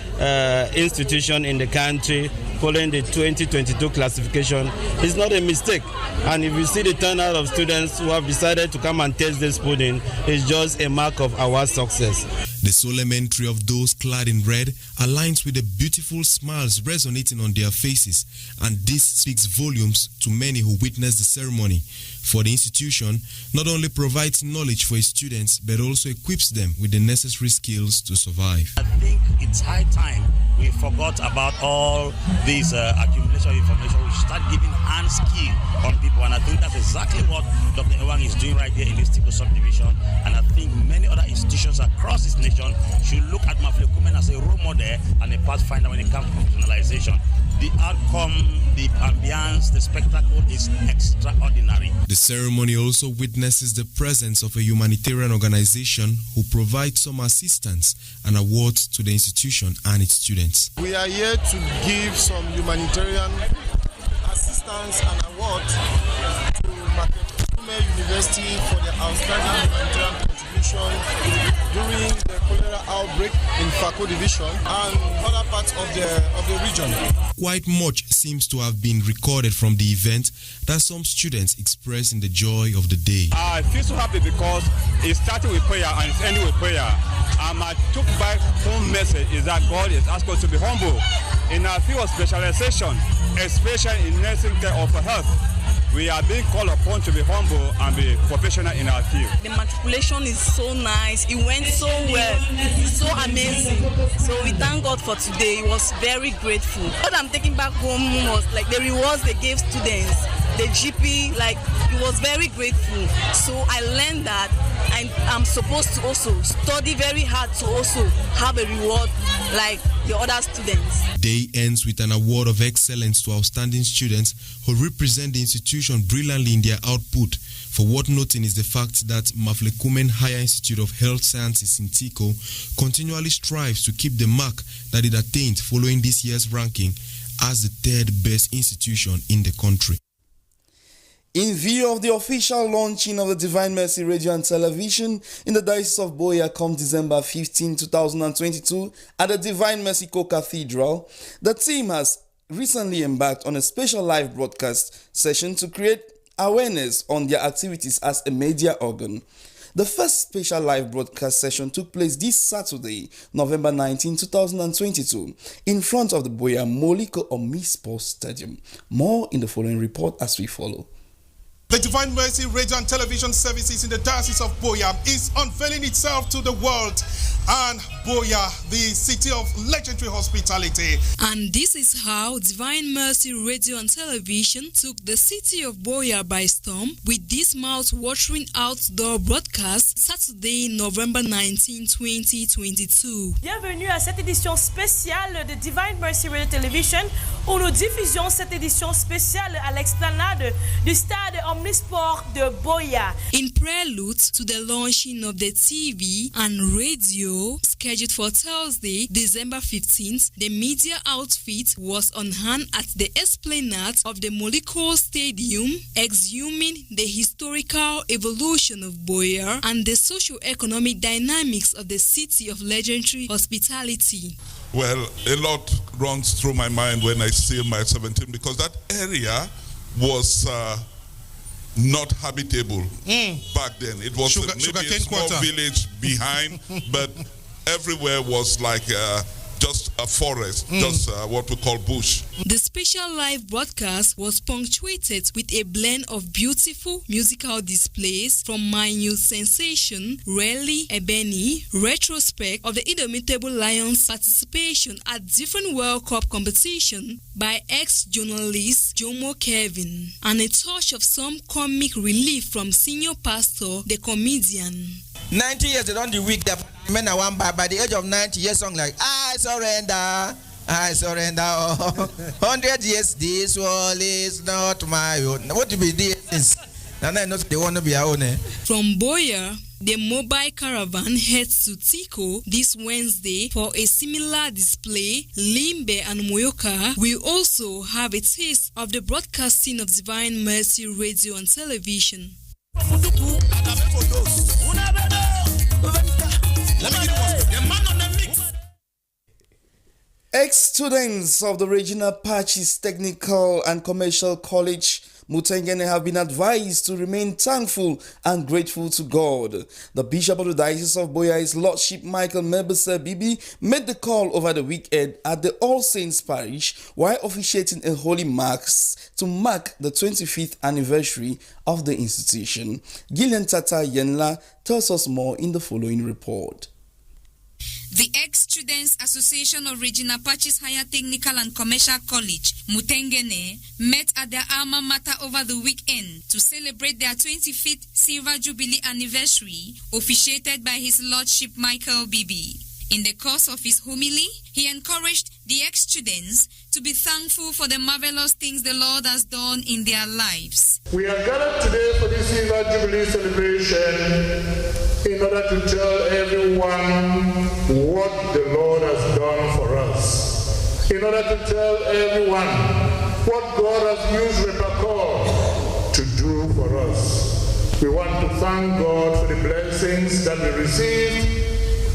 institution in the country following the 2022 classification is not a mistake. And if you see the turnout of students who have decided to come and taste this pudding, it's just a mark of our success. The solemn entry of those clad in red aligns with the beautiful smiles resonating on their faces, and this speaks volumes to many who witnessed the ceremony. For the institution not only provides knowledge for its students, but also equips them with the necessary skills to survive. I think it's high time we forgot about all these accumulation of information. We start giving hand skill on people, and I think that's exactly what Dr. Ewang is doing right here in this Tico subdivision. And I think many other institutions across this nation should look at Maflekumen as a role model and a pathfinder when it comes to professionalization. The outcome, the ambience, the spectacle is extraordinary. The ceremony also witnesses the presence of a humanitarian organization who provides some assistance and awards to the institution and its students. We are here to give some humanitarian assistance and awards to Maflekumen University for their outstanding humanitarian contribution during the cholera outbreak in Fako Division and other parts of the region. Quite much seems to have been recorded from the event that some students express in the joy of the day. I feel so happy because it started with prayer and it's ending with prayer. And my took back home message is that God is asking us to be humble in our field of specialization, especially in nursing care of health. we are being called upon to be humble and be professional in our field. The matriculation is so nice. It went so well. It's so amazing. So we thank God for today. It was very grateful. What I'm taking back home was like the rewards they gave students, the GP, like it was very grateful. So I learned that I'm supposed to also study very hard to also have a reward like the other students. Day ends with an award of excellence to outstanding students who represent the institution brilliantly in their output. For what noting is the fact that Maflekumen Higher Institute of Health Sciences in Tico continually strives to keep the mark that it attained following this year's ranking as the third best institution in the country. In view of the official launching of the Divine Mercy Radio and Television in the Diocese of Boya come December 15, 2022 at the Divine Mercy Co-Cathedral, the team has recently embarked on a special live broadcast session to create awareness on their activities as a media organ. The first special live broadcast session took place this Saturday, November 19, 2022, in front of the Boya Moliko Omi Sports Stadium. More in the following report as we follow. The Divine Mercy Radio and Television Services in the Diocese of Boya is unveiling itself to the world, and Boya, the city of legendary hospitality. And this is how Divine Mercy Radio and Television took the city of Boya by storm with this mouth-watering outdoor broadcast Saturday, November 19, 2022. Bienvenue à cette édition spéciale de Divine Mercy Radio Television où nous diffusions cette édition spéciale à l'explanade du stade Omnisport de Boya. In prelude to the launching of the TV and radio scheduled for Thursday, December 15th, the media outfit was on hand at the esplanade of the Moliko Stadium, exhuming the historical evolution of Boya and the socio-economic dynamics of the city of legendary hospitality. Well, a lot runs through my mind when I see my 17 because that area was not habitable back then. It was maybe a small village behind, but everywhere was like just a forest, just what we call bush. The special live broadcast was punctuated with a blend of beautiful musical displays from minute sensation, rally, ebony, retrospect of the Indomitable Lions' participation at different World Cup competition by ex-journalist Jomo Kevin, and a touch of some comic relief from senior pastor, the comedian. 90 years around the week, the men are one by the age of 90 years, song like I surrender. 100 years, this world is not my own. What to be this? And I know they want to be our own. From Boya, the mobile caravan heads to Tico this Wednesday for a similar display. Limbe and Moyoka will also have a taste of the broadcasting of Divine Mercy Radio and Television. Ex-students of the Regional Patches Technical and Commercial College Mutengene have been advised to remain thankful and grateful to God. The Bishop of the Diocese of Boya, His Lordship Michael Mebese Bibi, made the call over the weekend at the All Saints Parish while officiating a Holy Mass to mark the 25th anniversary of the institution. Gillian Tata Yenla tells us more in the following report. The Ex-Students Association of Regional Patches Higher Technical and Commercial College, Mutengene, met at their alma mater over the weekend to celebrate their 25th Silver Jubilee anniversary, officiated by His Lordship Michael Bibi. In the course of his homily, he encouraged the ex-students to be thankful for the marvelous things the Lord has done in their lives. We are gathered today for this Silver Jubilee celebration in order to tell everyone what the Lord has done for us. In order to tell everyone what God has used Repacor to do for us. We want to thank God for the blessings that we received,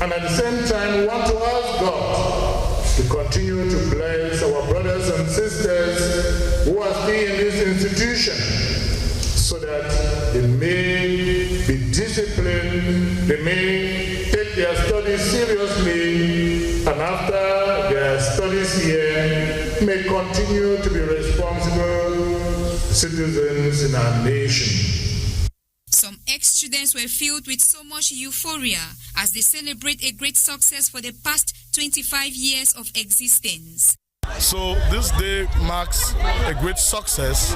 and at the same time we want to ask God to continue to bless our brothers and sisters who are still in this institution, so that they may be disciplined, they may take their studies seriously, and after their studies here, may continue to be responsible citizens in our nation. Some ex-students were filled with so much euphoria as they celebrate a great success for the past 25 years of existence. So this day marks a great success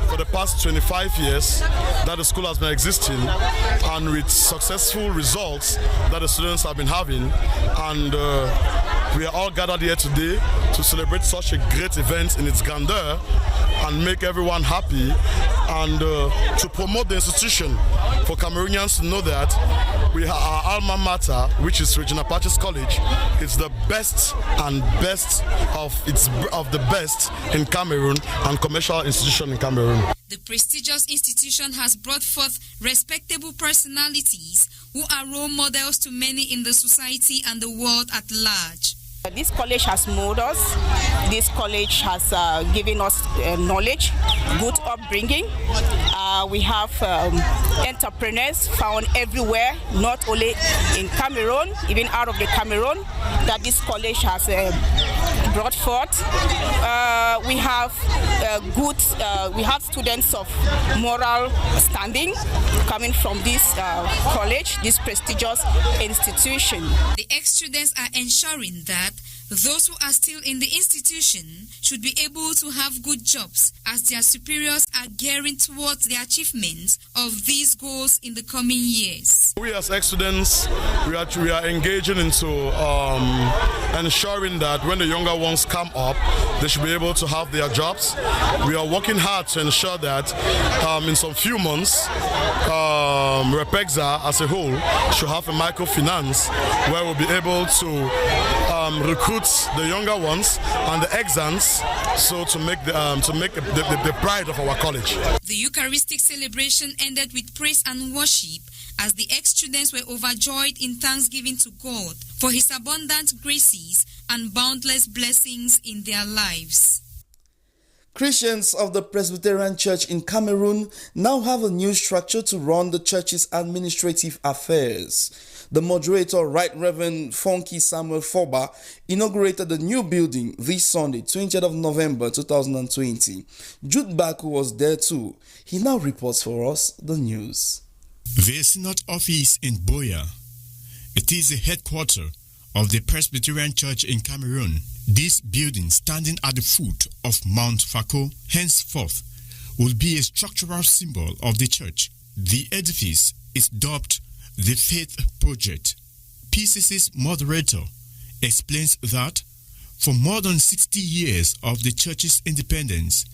for the past 25 years that the school has been existing, and with successful results that the students have been having, and we are all gathered here today to celebrate such a great event in its grandeur and make everyone happy, and to promote the institution for Cameroonians to know that we have our alma mater, which is Regina Pacis College. It's the best and best of the best in Cameroon and commercial institution in Cameroon. The prestigious institution has brought forth respectable personalities who are role models to many in the society and the world at large. This college has molded us. This college has given us knowledge, good upbringing. We have entrepreneurs found everywhere, not only in Cameroon, even out of the Cameroon, that this college has brought forth. We have we have students of moral standing coming from this college, this prestigious institution. The ex-students are ensuring that those who are still in the institution should be able to have good jobs as their superiors are gearing towards the achievement of these goals in the coming years. We as ex-students, we are engaging into ensuring that when the younger ones come up, they should be able to have their jobs. We are working hard to ensure that in some few months, Repexa as a whole should have a microfinance where we'll be able to recruit the younger ones and the exams, so to make the pride of our college. The Eucharistic celebration ended with praise and worship as the ex-students were overjoyed in thanksgiving to God for His abundant graces and boundless blessings in their lives. Christians of the Presbyterian Church in Cameroon now have a new structure to run the church's administrative affairs. The moderator, Right Reverend Funky Samuel Foba, inaugurated the new building this Sunday, 20th of November 2020. Jude Baku was there too. He now reports for us the news. The Synod office in Boya. It is the headquarters of the Presbyterian Church in Cameroon. This building, standing at the foot of Mount Fako, henceforth, will be a structural symbol of the church. The edifice is dubbed the Faith Project. PCC's moderator explains that for more than 60 years of the church's independence,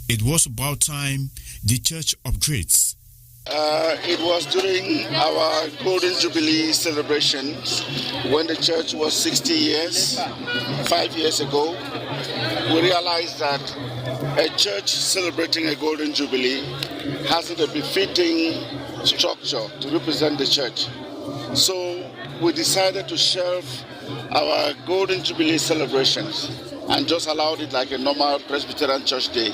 it was about time the church upgrades. It was during our Golden Jubilee celebrations when the church was 60 years, 5 years ago. We realized that a church celebrating a Golden Jubilee hasn't a befitting structure to represent the church. So we decided to shelve our Golden Jubilee celebrations and just allowed it like a normal Presbyterian church day.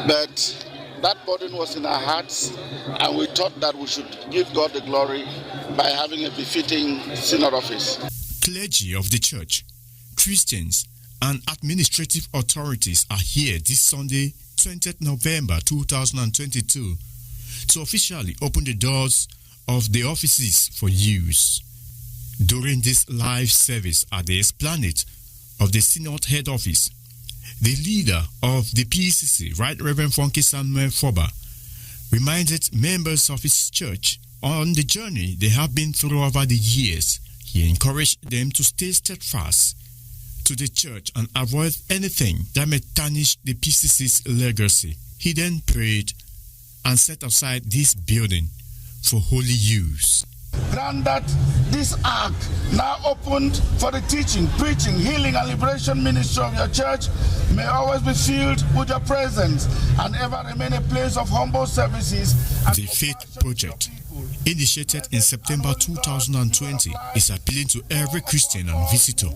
But that burden was in our hearts, and we thought that we should give God the glory by having a befitting synod office. Clergy of the church, Christians, and administrative authorities are here this Sunday, 20th November 2022, to officially open the doors of the offices for use. During this live service at the esplanade of the Synod head office, the leader of the PCC, Right Reverend Funky Samuel Foba, reminded members of his church on the journey they have been through over the years. He encouraged them to stay steadfast to the church and avoid anything that may tarnish the PCC's legacy. He then prayed and set aside this building for holy use. Grant that this ark, now opened for the teaching, preaching, healing, and liberation ministry of your church, may always be filled with your presence and ever remain a place of humble services. The Faith Project, initiated in September 2020, is appealing to every Christian and visitor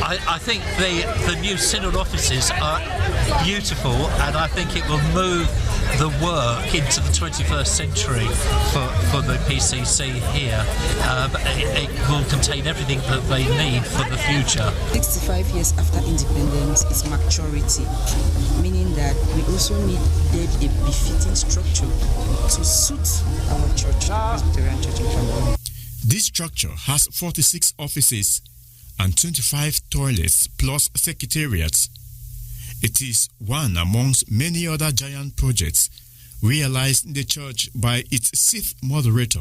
I think the new synod offices are beautiful, and I think it will move the work into the 21st century for the PCC here. But it will contain everything that they need for the future. 65 years after independence is maturity, meaning that we also need a befitting structure to suit our church, the Presbyterian Church in Cameroon. This structure has 46 offices and 25 toilets plus secretariats. It is one amongst many other giant projects realized in the church by its 6th moderator.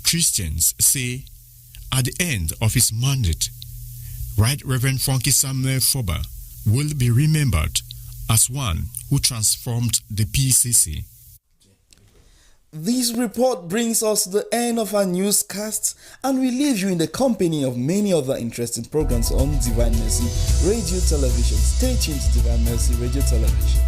Christians say at the end of his mandate, Right Reverend Funky Samuel Foba will be remembered as one who transformed the PCC. This report brings us to the end of our newscast, and we leave you in the company of many other interesting programs on Divine Mercy Radio Television. Stay tuned to Divine Mercy Radio Television.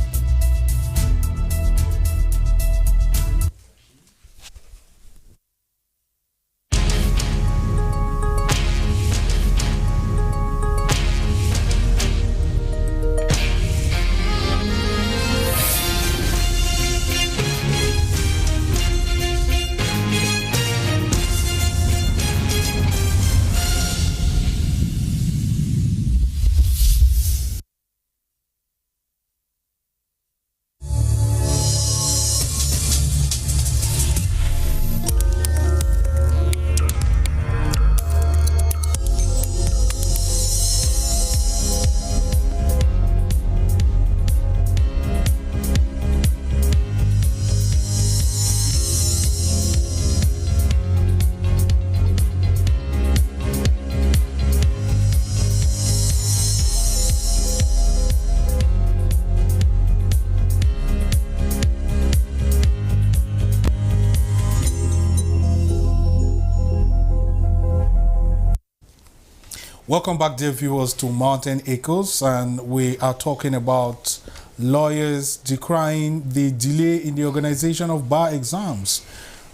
Welcome back, dear viewers, to Mountain Echoes, and we are talking about lawyers decrying the delay in the organization of bar exams.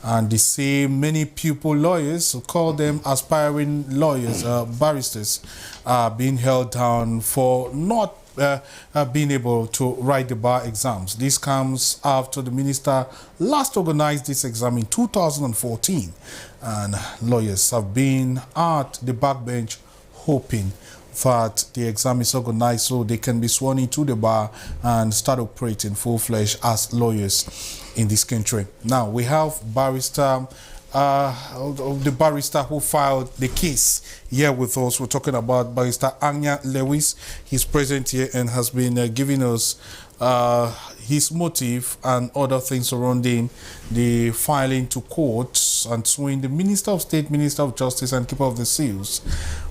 And they say many pupil lawyers, who call them aspiring lawyers, barristers, are being held down for not being able to write the bar exams. This comes after the minister last organized this exam in 2014, and lawyers have been at the backbench hoping that the exam is organized so they can be sworn into the bar and start operating full-fledged as lawyers in this country. Now we have the barrister who filed the case here with us. We're talking about Barrister Anya Lewis. He's present here and has been giving us his motive and other things surrounding the filing to courts and suing the Minister of State, Minister of Justice and Keeper of the Seals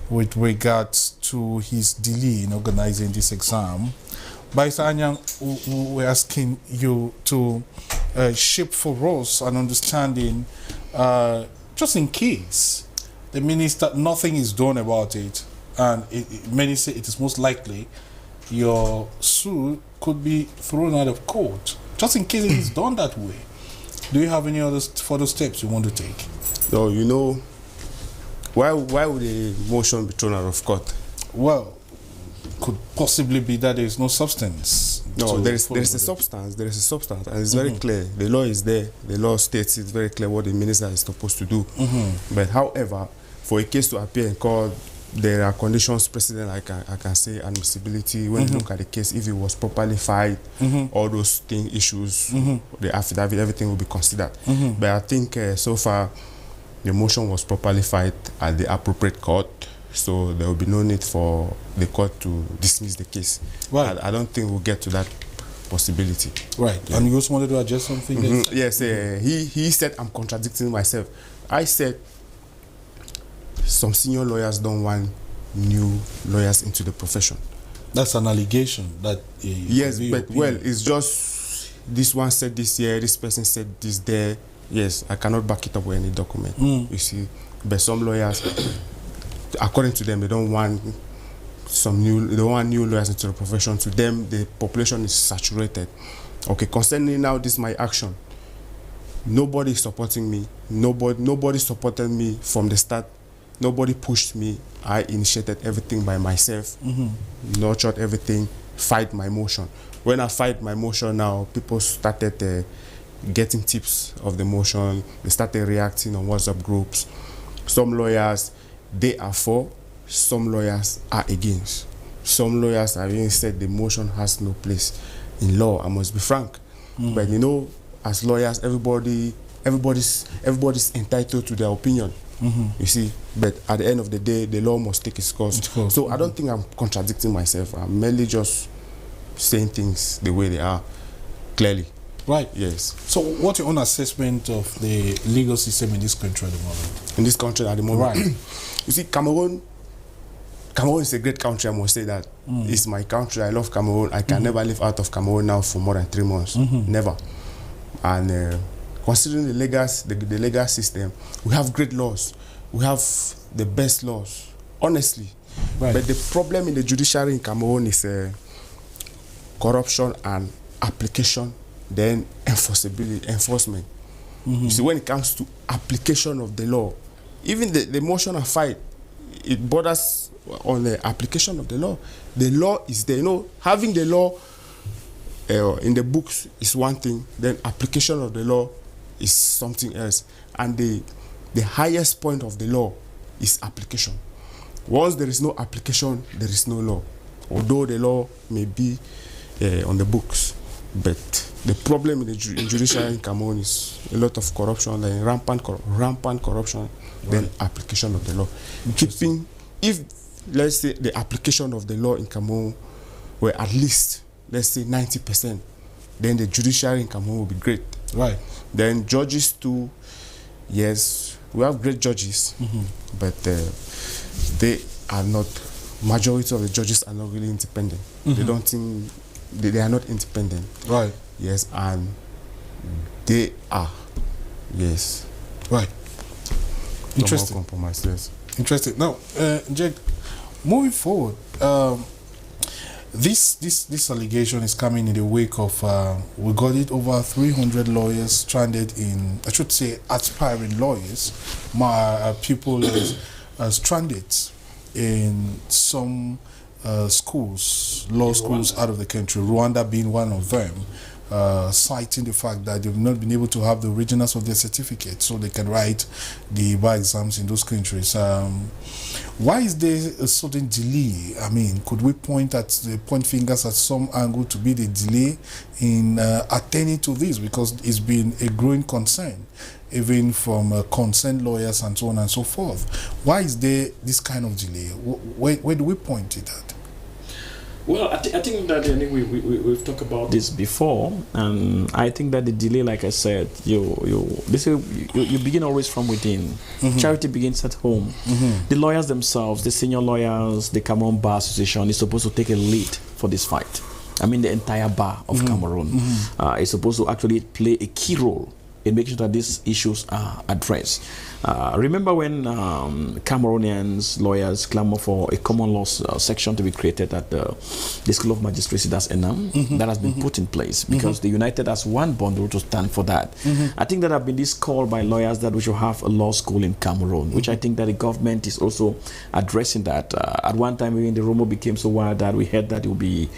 with regards to his delay in organizing this exam. Barrister Anya, we're asking you to shape for us an understanding, just in case the minister, nothing is done about it, and many say it is most likely your suit could be thrown out of court. Just in case it is done that way, do you have any other further steps you want to take? No, you know, why would a motion be thrown out of court? Well, could possibly be that there is no substance. No, there is a substance. There is a substance, and it's very clear. The law is there. The law states it's very clear what the minister is supposed to do. But however, for a case to appear in court, there are conditions precedent. I can say admissibility. When you look at the case, if it was properly filed, all those issues, the affidavit, everything will be considered. But I think so far, the motion was properly filed at the appropriate court, so there will be no need for the court to dismiss the case. Right. I don't think we'll get to that possibility. Right. Yeah. And you also wanted to adjust something? Yes. He said I'm contradicting myself. I said some senior lawyers don't want new lawyers into the profession. That's an allegation. That yes, but well, it's just this one said this here, this person said this there. Yes, I cannot back it up with any document. You see, but some lawyers, according to them, they don't want new lawyers into the profession. To them, the population is saturated. Okay, concerning now this my action. Nobody is supporting me. Nobody supported me from the start Nobody pushed me. I initiated everything by myself, nurtured everything, fight my motion. When I fight my motion now, people started getting tips of the motion. They started reacting on WhatsApp groups. Some lawyers, they are for, some lawyers are against. Some lawyers have even said the motion has no place in law. I must be frank. But you know, as lawyers, everybody's entitled to their opinion. You see, but at the end of the day, the law must take its course. So I don't think I'm contradicting myself. I'm merely just saying things the way they are, clearly. Right. Yes. So what's your own assessment of the legal system in this country at the moment? In this country at the moment? Right. You see, Cameroon is a great country, I must say that. It's my country. I love Cameroon. I can never live out of Cameroon now for more than 3 months. Never. And considering the legal system, we have great laws. We have the best laws, honestly. Right. But the problem in the judiciary in Cameroon is corruption and application, then enforcement. You see, when it comes to application of the law, even the motion of fight, it borders on the application of the law. The law is there. You know, having the law in the books is one thing, then application of the law is something else. And the highest point of the law is application. Once there is no application, there is no law. Although the law may be on the books, but the problem in the judiciary in Cameroon is a lot of corruption, then rampant corruption, then application of the law. If, let's say, the application of the law in Cameroon were at least, let's say, 90%, then the judiciary in Cameroon will be great. Right. Then judges too, yes, we have great judges, but they are not, majority of the judges are not really independent. They don't think, they are not independent. Right. Yes, and they are, yes. Right. Interesting. Compromise, yes. Interesting. Now, Jake, moving forward, this allegation is coming in the wake of we got it over 300 lawyers stranded in, I should say, aspiring lawyers, people stranded in some schools, law schools out of the country, Rwanda being one of them, citing the fact that they've not been able to have the originals of their certificate so they can write the bar exams in those countries. Why is there a sudden delay? I mean, could we point fingers at some angle to be the delay in attending to this? Because it's been a growing concern, even from concerned lawyers and so on and so forth. Why is there this kind of delay? Where do we point it at? Well, I think that we've talked about this before, and I think that the delay, like I said, you begin always from within. Charity begins at home. The lawyers themselves, the senior lawyers, the Cameroon Bar Association is supposed to take a lead for this fight. I mean, the entire bar of Cameroon is supposed to actually play a key role in making sure that these issues are addressed. Remember when Cameroonians, lawyers clamor for a common law section to be created at the School of Magistracy, that's ENAM, that has been put in place because they united as one bundle to stand for that. I think that have been this call by lawyers that we should have a law school in Cameroon, which I think that the government is also addressing that. At one time, when the rumor became so wild that we heard that it will be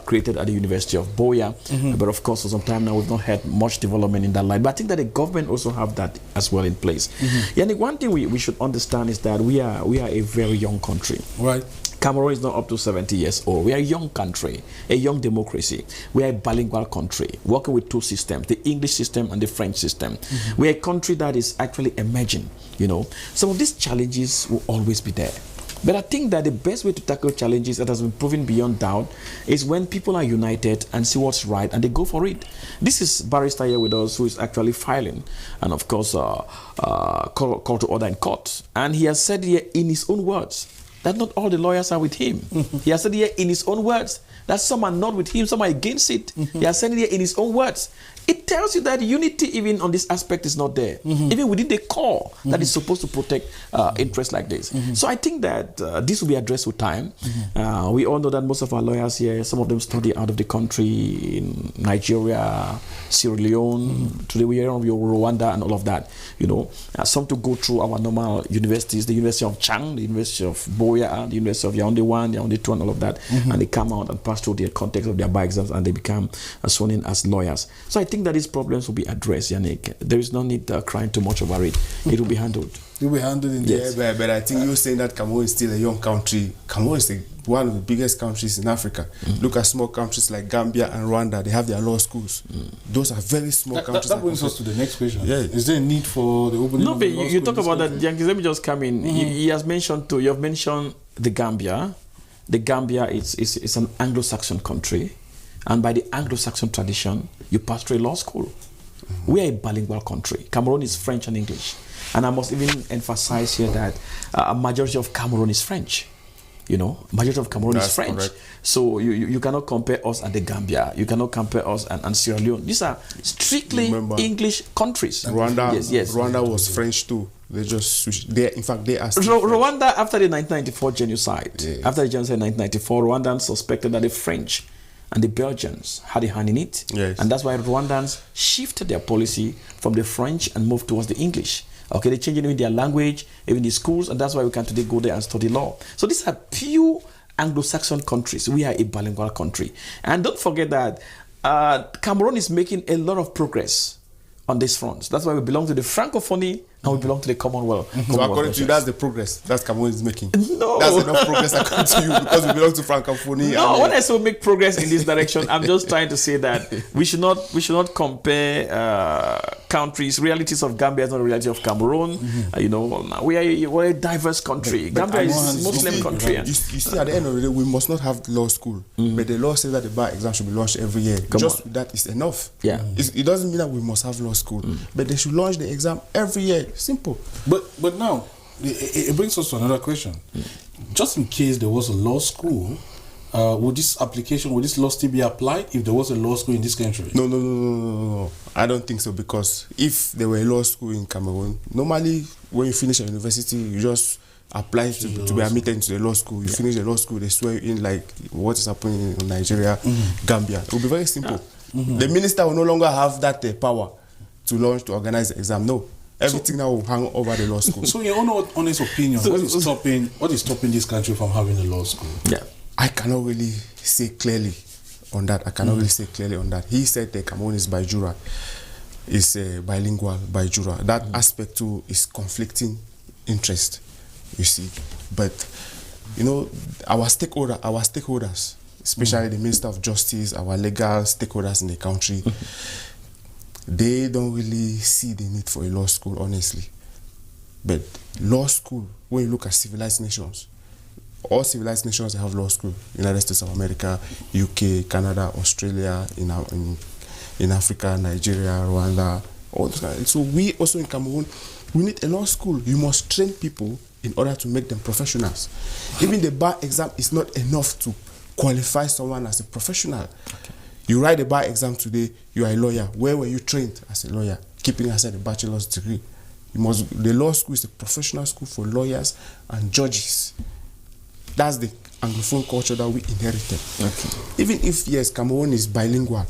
created at the University of Boya, but of course, for some time now, we've not had much development in that line. But I think that the government also have that as well in place. Yannick, one thing we should understand is that we are a very young country. Right. Cameroon is not up to 70 years old. We are a young country, a young democracy. We are a bilingual country, working with two systems, the English system and the French system. We are a country that is actually emerging, you know. Some of these challenges will always be there. But I think that the best way to tackle challenges that has been proven beyond doubt is when people are united and see what's right and they go for it. This is Barrister here with us who is actually filing and of course call to order in court. And he has said here in his own words that not all the lawyers are with him. He has said here in his own words that some are not with him, some are against it. He has said here in his own words It tells you that unity even on this aspect is not there, even within the core that is supposed to protect interests like this. So I think that this will be addressed with time. We all know that most of our lawyers here, some of them study out of the country, in Nigeria, Sierra Leone, today we are on Rwanda and all of that, some to go through our normal universities, the University of Chang, the University of Boya, the University of Yaoundé 1, Yaoundé 2 and all of that, and they come out and pass through the context of their bar exams and they become sworn in as lawyers. So I think that these problems will be addressed, Yannick. There is no need crying too much over it. It will be handled. It will be handled in the air, but I think you're saying that Cameroon is still a young country. Cameroon is one of the biggest countries in Africa. Look at small countries like Gambia and Rwanda. They have their law schools. Those are very small countries. That brings us to the next question. Yeah. Is there a need for the opening No, of but the law you school talk in this about that, country? Yankees. Let me just come in. He has mentioned too. You have mentioned the Gambia. The Gambia is an Anglo-Saxon country, and by the Anglo-Saxon tradition, you pass through a law school. We are a bilingual country. Cameroon is French and English, and I must even emphasize here that a majority of Cameroon is French. Majority of Cameroon is French. Correct. So you cannot compare us and the Gambia. You cannot compare us and Sierra Leone. These are strictly English countries. Rwanda, yes. Rwanda was French too. They just switched. In fact, they are Rwanda, after the 1994 genocide, after the genocide in 1994, Rwandans suspected that the French and the Belgians had a hand in it. Yes. And that's why Rwandans shifted their policy from the French and moved towards the English. Okay, they changed even their language, even the schools, and that's why we can today go there and study law. So these are pure Anglo-Saxon countries. We are a bilingual country. And don't forget that Cameroon is making a lot of progress on these fronts. That's why we belong to the Francophonie and we belong to the Commonwealth. So according to you, that's the progress that Cameroon is making. No. That's enough progress according to you because we belong to Francophonie. No, when I say make progress in this direction, I'm just trying to say that we should not compare countries. Realities of Gambia is not the reality of Cameroon. We're a diverse country. Gambia is a Muslim country. You see, at the end of the day, we must not have law school. But the law says that the bar exam should be launched every year. That is enough. Yeah. It doesn't mean that we must have law school. But they should launch the exam every year. Simple. But now, it brings us to another question. Just in case there was a law school, would this law still be applied if there was a law school in this country? No. I don't think so, because if there were a law school in Cameroon, normally when you finish a university, you just apply to be admitted into the law school. You finish the law school, they swear you in like what is happening in Nigeria, Gambia. It will be very simple. The minister will no longer have that power to organize the exam. No. Everything now will hang over the law school. So, in your honest opinion, what is stopping this country from having a law school? Yeah, I cannot really say clearly on that. He said that Cameroon is bijura, is bilingual bijura. That aspect too is conflicting interest, you see. But our stakeholders, especially the Minister of Justice, our legal stakeholders in the country. They don't really see the need for a law school, honestly. But law school, when you look at civilized nations, all civilized nations have law school. United States of America, UK, Canada, Australia, in Africa, Nigeria, Rwanda, all those kinds. So we also in Cameroon, we need a law school. You must train people in order to make them professionals. Even the bar exam is not enough to qualify someone as a professional. Okay. You write a bar exam today, you are a lawyer. Where were you trained as a lawyer? Keeping aside a bachelor's degree. The law school is a professional school for lawyers and judges. That's the Anglophone culture that we inherited. Okay. Even if, yes, Cameroon is bilingual,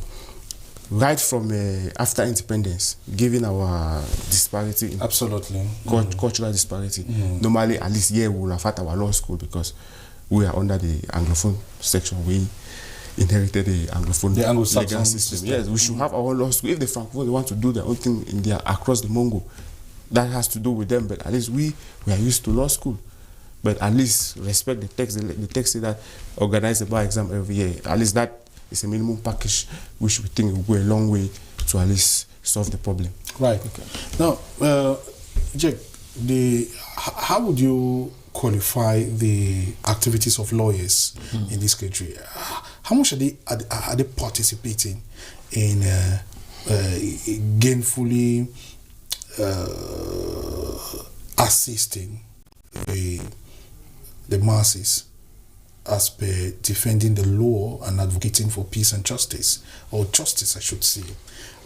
right from after independence, given our disparity in cultural disparity, normally at least we will have had our law school because we are under the Anglophone section. We inherited the Anglophone legal system. Yes, we should have our own law school. If the Francophone want to do their own thing across the Mongo, that has to do with them. But at least we are used to law school. But at least respect the text. The text say that organize the bar exam every year. At least that is a minimum package which we think will go a long way to at least solve the problem. Right. Okay. Now, Jack, how would you qualify the activities of lawyers in this country? How much are they participating in gainfully assisting the masses as per defending the law and advocating for peace and justice, or justice, I should say,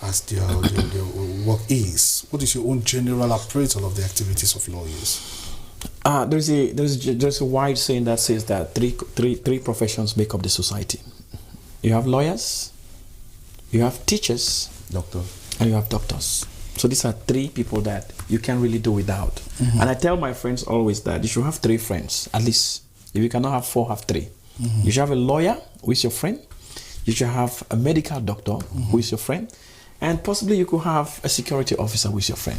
as their work is. What is your own general appraisal of the activities of lawyers? There's a wide saying that says that three professions make up the society. You have lawyers, you have teachers, and you have doctors. So these are three people that you can't really do without. Mm-hmm. And I tell my friends always that you should have three friends, at least. If you cannot have four, have three. Mm-hmm. You should have a lawyer who is your friend. You should have a medical doctor who is your friend. And possibly you could have a security officer who is your friend.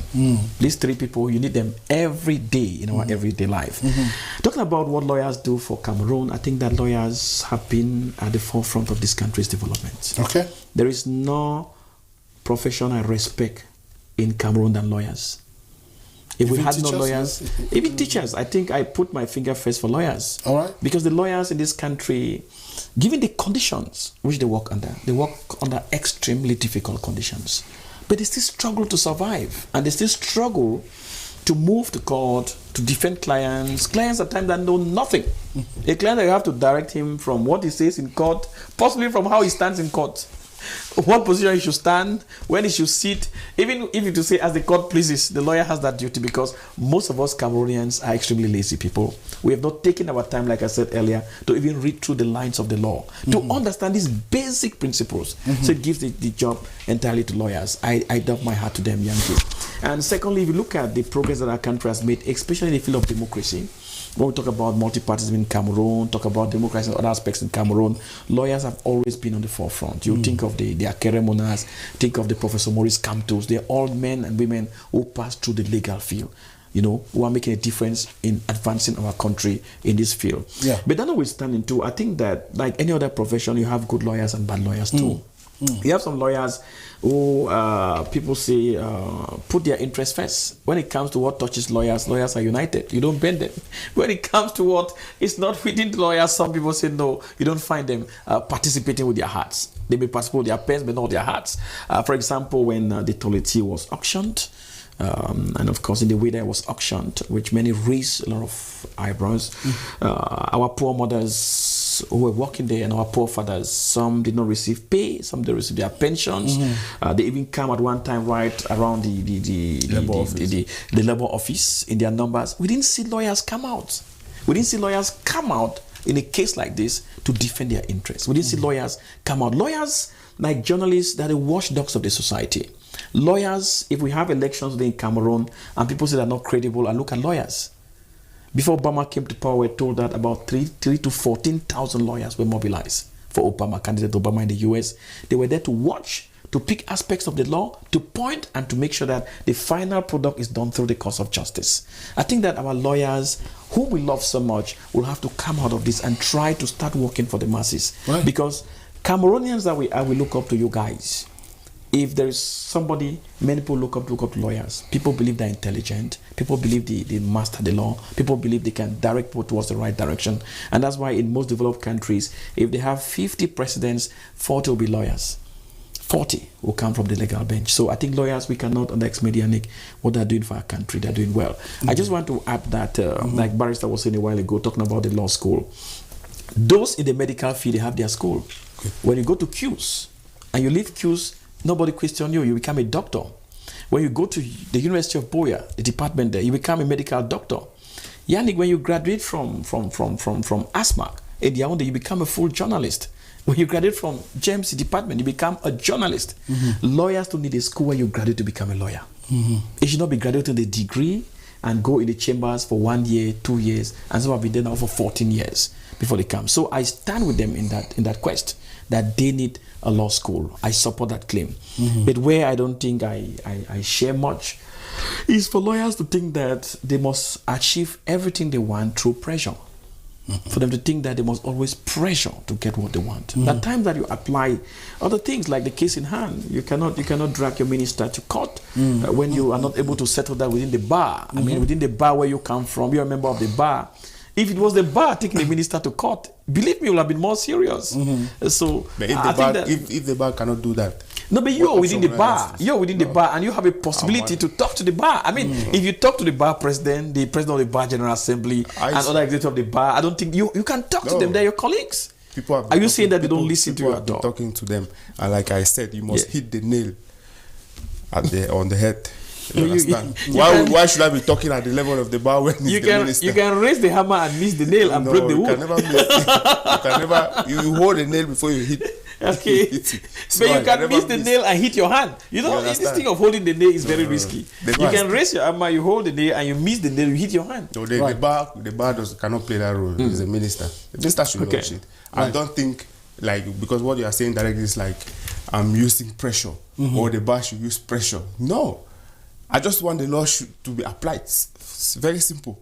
These three people, you need them every day in our everyday life. Talking about what lawyers do for Cameroon, I think that lawyers have been at the forefront of this country's development. Okay. There is no profession I respect in Cameroon than lawyers. If we had no lawyers, even teachers, I think I put my finger first for lawyers. All right. Because the lawyers in this country, given the conditions which they work under extremely difficult conditions. But they still struggle to survive. And they still struggle to move to court, to defend clients. Clients at times that know nothing. A client that you have to direct him from what he says in court, possibly from how he stands in court. What position he should stand, when he should sit. Even if you to say as the court pleases, the lawyer has that duty, because most of us Cameroonians are extremely lazy people. We have not taken our time, like I said earlier, to even read through the lines of the law, to understand these basic principles. So it gives the job entirely to lawyers. I doff my hat to them, Yankee. And secondly, if you look at the progress that our country has made, especially in the field of democracy, when we talk about multi-partyism in Cameroon, talk about democracy and other aspects in Cameroon, lawyers have always been on the forefront. You think of the Akeremonas, think of the Professor Maurice Kamtos. They're all men and women who pass through the legal field, who are making a difference in advancing our country in this field. Yeah. But that notwithstanding too, I think that like any other profession, you have good lawyers and bad lawyers too. You have some lawyers who people say put their interest first. When it comes to what touches lawyers, lawyers are united. You don't bend them. When it comes to what is not within the lawyers, some people say no, you don't find them participating with their hearts. They may participate with their pens, but not their hearts. For example, when the Toleti was auctioned, and of course in the way that it was auctioned, which many raised a lot of eyebrows, our poor mothers who were working there and our poor fathers, some did not receive pay, some did receive their pensions. They even come at one time right around the labor office in their numbers. We didn't see lawyers come out. We didn't see lawyers come out in a case like this to defend their interests. We didn't see lawyers come out. Lawyers, like journalists, they're the watchdogs of the society. Lawyers, if we have elections today in Cameroon and people say they're not credible, and look at lawyers. Before Obama came to power, we're told that about 3,000 to 14,000 lawyers were mobilized for Obama, candidate Obama in the US. They were there to watch, to pick aspects of the law, to point and to make sure that the final product is done through the course of justice. I think that our lawyers, whom we love so much, will have to come out of this and try to start working for the masses. Right. Because Cameroonians that we are, we look up to you guys. If there is somebody, many people look up to lawyers. People believe they're intelligent. People believe they master the law. People believe they can direct people towards the right direction. And that's why in most developed countries, if they have 50 presidents, 40 will be lawyers. 40 will come from the legal bench. So I think lawyers, we cannot underestimate what they're doing for our country. They're doing well. I just want to add that, like Barrister was saying a while ago, talking about the law school. Those in the medical field, they have their school. Okay. When you go to QS and you leave QS, nobody question you. You become a doctor. When you go to the University of Boya, the department there, you become a medical doctor. Yannick, when you graduate from ASMAC, in Yaoundé, you become a full journalist. When you graduate from GMC department, you become a journalist. Lawyers don't need a school where you graduate to become a lawyer. It should not be graduating the degree and go in the chambers for 1 year, 2 years, and some have been there now for 14 years before they come. So I stand with them in that quest, that they need a law school. I support that claim. But where I don't think I share much is for lawyers to think that they must achieve everything they want through pressure. For them to think that they must always pressure to get what they want. At times that you apply other things, like the case in hand, you cannot drag your minister to court when you are not able to settle that within the bar. I mean, within the bar where you come from, you're a member of the bar. If it was the bar taking the minister to court, believe me, it would have been more serious. So but if the bar cannot do that, No, but you're within the bar. You're within the bar, and you have a possibility to talk to the bar. I mean, if you talk to the bar president, the president of the bar general assembly, and other executives of the bar, I don't think you can talk to them. They're your colleagues. Are you saying that they don't listen to you at all? Talking to them, and like I said, you must hit the nail on the head. You understand? Why should I be talking at the level of the bar when you can raise the hammer and miss the nail and break the wood? You hold the nail before you hit. Okay, but you can miss the nail and hit your hand. You know, this thing of holding the nail is very risky. You can raise your hammer, you hold the nail, and you miss the nail, you hit your hand. No, the bar cannot play that role. He's a minister. The minister should know shit. I don't think, because what you are saying directly is like, I'm using pressure, or the bar should use pressure. No, I just want the law to be applied. It's very simple.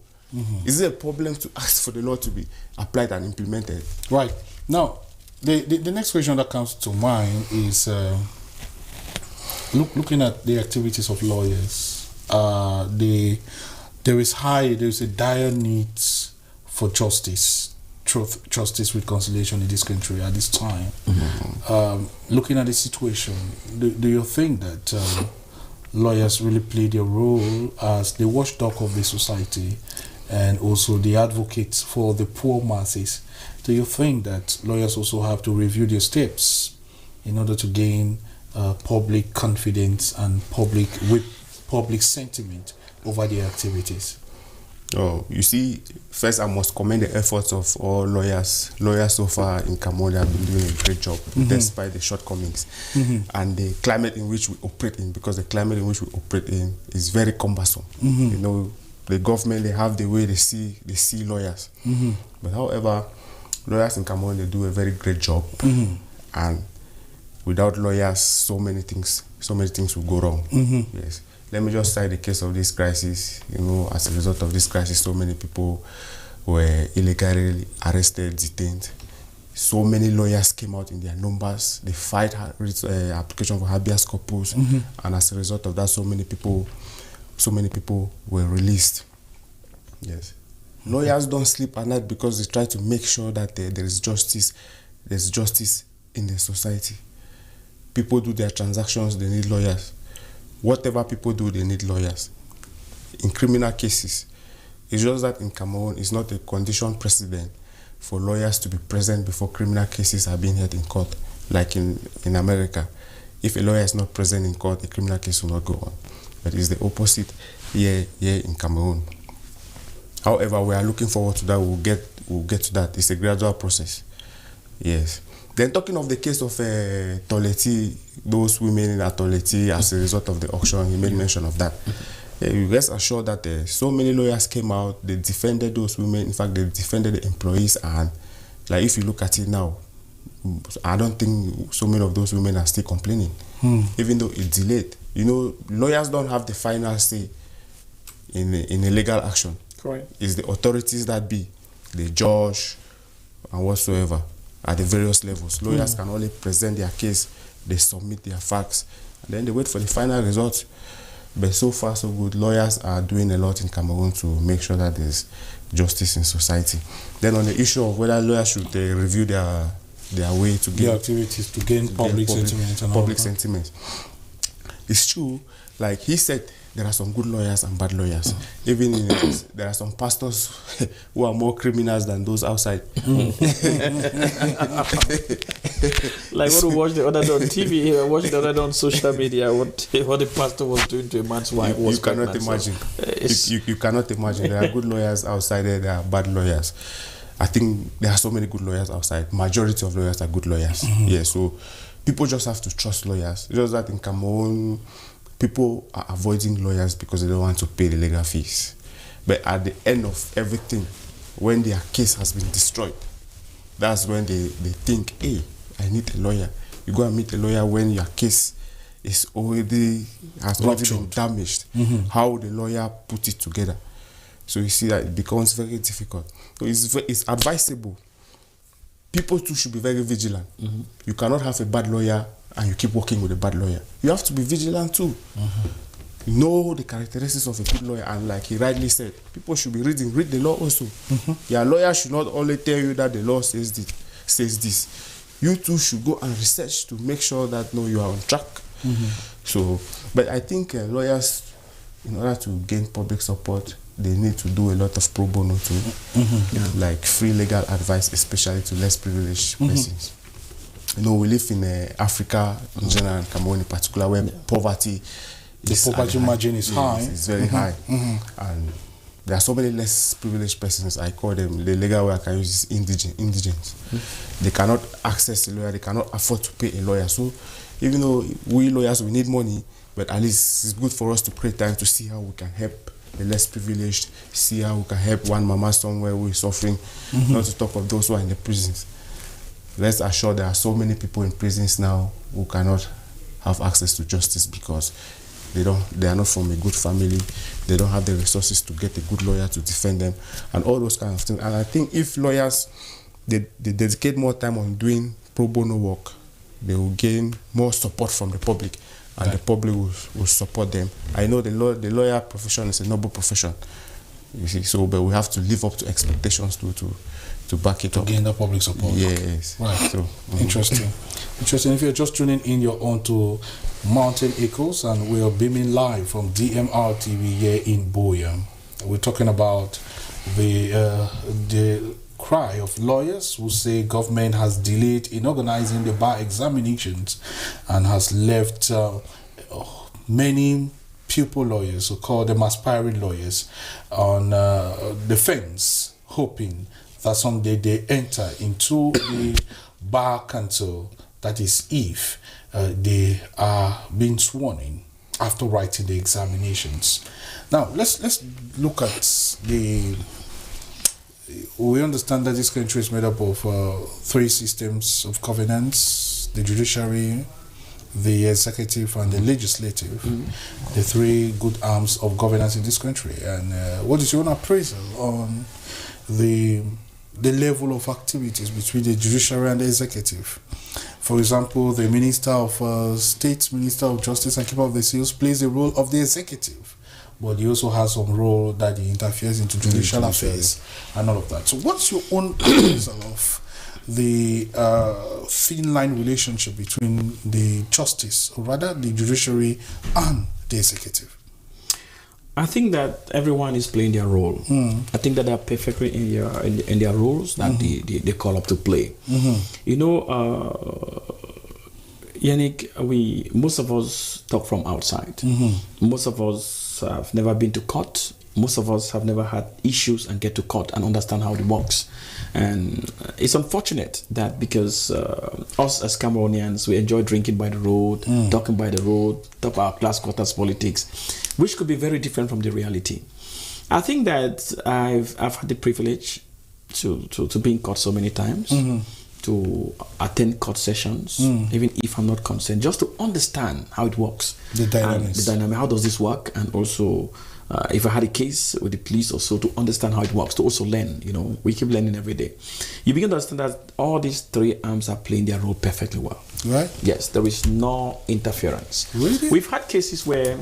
Is it a problem to ask for the law to be applied and implemented? Right. Now, the next question that comes to mind is looking at the activities of lawyers. There is a dire need for justice, truth, justice, reconciliation in this country at this time. Looking at the situation, do you think that lawyers really play their role as the watchdog of the society and also the advocates for the poor masses? Do you think that lawyers also have to review their steps in order to gain public confidence and public sentiment over their activities? Oh, you see, first I must commend the efforts of all lawyers. Lawyers so far in Cambodia have been doing a great job despite the shortcomings and the climate in which we operate in, because the climate in which we operate in is very cumbersome. You know, the government, they have the way they see lawyers. But however, lawyers in Cambodia, they do a very great job, and without lawyers, so many things will go wrong. Yes. Let me just cite the case of this crisis. You know, as a result of this crisis, so many people were illegally arrested, detained. So many lawyers came out in their numbers. They filed application for habeas corpus, and as a result of that, so many people were released. Yes. Lawyers don't sleep at night because they try to make sure that there is justice. There's justice in the society. People do their transactions, they need lawyers. Whatever people do, they need lawyers. In criminal cases, it's just that in Cameroon, it's not a condition precedent for lawyers to be present before criminal cases are being heard in court. Like in America, if a lawyer is not present in court, a criminal case will not go on. But it's the opposite here in Cameroon. However, we are looking forward to that. We'll get to that. It's a gradual process. Yes. Then talking of the case of Toleti, those women in Toleti as a result of the auction, he made mention of that. You rest assured that so many lawyers came out, they defended those women. In fact, they defended the employees, and like if you look at it now, I don't think so many of those women are still complaining, even though it's delayed. You know, lawyers don't have the final say in a legal action. Correct. It's the authorities that be, the judge and whatsoever at the various levels. Lawyers can only present their case, they submit their facts, and then they wait for the final result. But so far so good. Lawyers are doing a lot in Cameroon to make sure that there's justice in society. Then on the issue of whether lawyers should review their way to gain activities to gain public sentiment. It's true, like he said, there are some good lawyers and bad lawyers. Even there are some pastors who are more criminals than those outside. Like what we watched the other day on TV, I watched the other day on social media, what the pastor was doing to a man's wife. You cannot imagine. You cannot imagine. There are good lawyers outside there are bad lawyers. I think there are so many good lawyers outside. Majority of lawyers are good lawyers. Yeah, so people just have to trust lawyers. It's just that in Cameroon, people are avoiding lawyers because they don't want to pay the legal fees. But at the end of everything, when their case has been destroyed, that's when they think, hey, I need a lawyer. You go and meet a lawyer when your case has already been damaged. How the lawyer put it together. So you see that it becomes very difficult. So it's advisable. People too should be very vigilant. You cannot have a bad lawyer and you keep working with a bad lawyer. You have to be vigilant too. Know the characteristics of a good lawyer, and like he rightly said, people should be read the law also. Your lawyer should not only tell you that the law says this. you too should go and research to make sure that no, you are on track. So, but I think lawyers, in order to gain public support, they need to do a lot of pro bono too, like free legal advice, especially to less privileged persons. You know, we live in Africa in general, and Cameroon in particular, where poverty margin is high. It's very high, and there are so many less privileged persons. I call them, the legal way I can use is indigents. They cannot access a lawyer. They cannot afford to pay a lawyer. So, even though we lawyers, we need money, but at least it's good for us to create time to see how we can help the less privileged, see how we can help one mama somewhere who is suffering, not to talk of those who are in the prisons. Let's assure there are so many people in prisons now who cannot have access to justice because they are not from a good family, they don't have the resources to get a good lawyer to defend them, and all those kind of things. And I think if lawyers they dedicate more time on doing pro bono work, they will gain more support from the public, and the public will support them. I know the lawyer profession is a noble profession, you see, so but we have to live up to expectations to back it up. To gain the public support. Yes. Right. So, Interesting. If you're just tuning in, you're on to Mountain Echoes, and we are beaming live from DMRTV here in Boyam. We're talking about the cry of lawyers who say government has delayed in organizing the bar examinations and has left many pupil lawyers, who call them aspiring lawyers, on the fence, hoping that someday they enter into the bar council, that is if they are being sworn in after writing the examinations. Now let's look at we understand that this country is made up of 3 systems of governance: the judiciary, the executive, and the legislative. The 3 good arms of governance in this country. And what is your own appraisal on the level of activities between the judiciary and the executive? For example, the Minister of State, Minister of Justice, and Keeper of the Seals plays the role of the executive, but he also has some role that he interferes into judicial affairs and all of that. So what's your own appraisal of the thin line relationship between the justice, or rather the judiciary, and the executive? I think that everyone is playing their role. I think that they are perfectly in their roles that they call up to play. You know, Yannick, most of us talk from outside. Most of us have never been to court. Most of us have never had issues and get to court and understand how it works. And it's unfortunate that because us as Cameroonians, we enjoy drinking by the road, talking by the road, talk about class quarters politics, which could be very different from the reality. I think that I've had the privilege to be in court so many times, to attend court sessions, even if I'm not concerned, just to understand how it works. The dynamics. How does this work? And also, if I had a case with the police or so, to understand how it works, to also learn. You know, we keep learning every day. You begin to understand that all these 3 arms are playing their role perfectly well. Right? Yes, there is no interference. Really? We've had cases where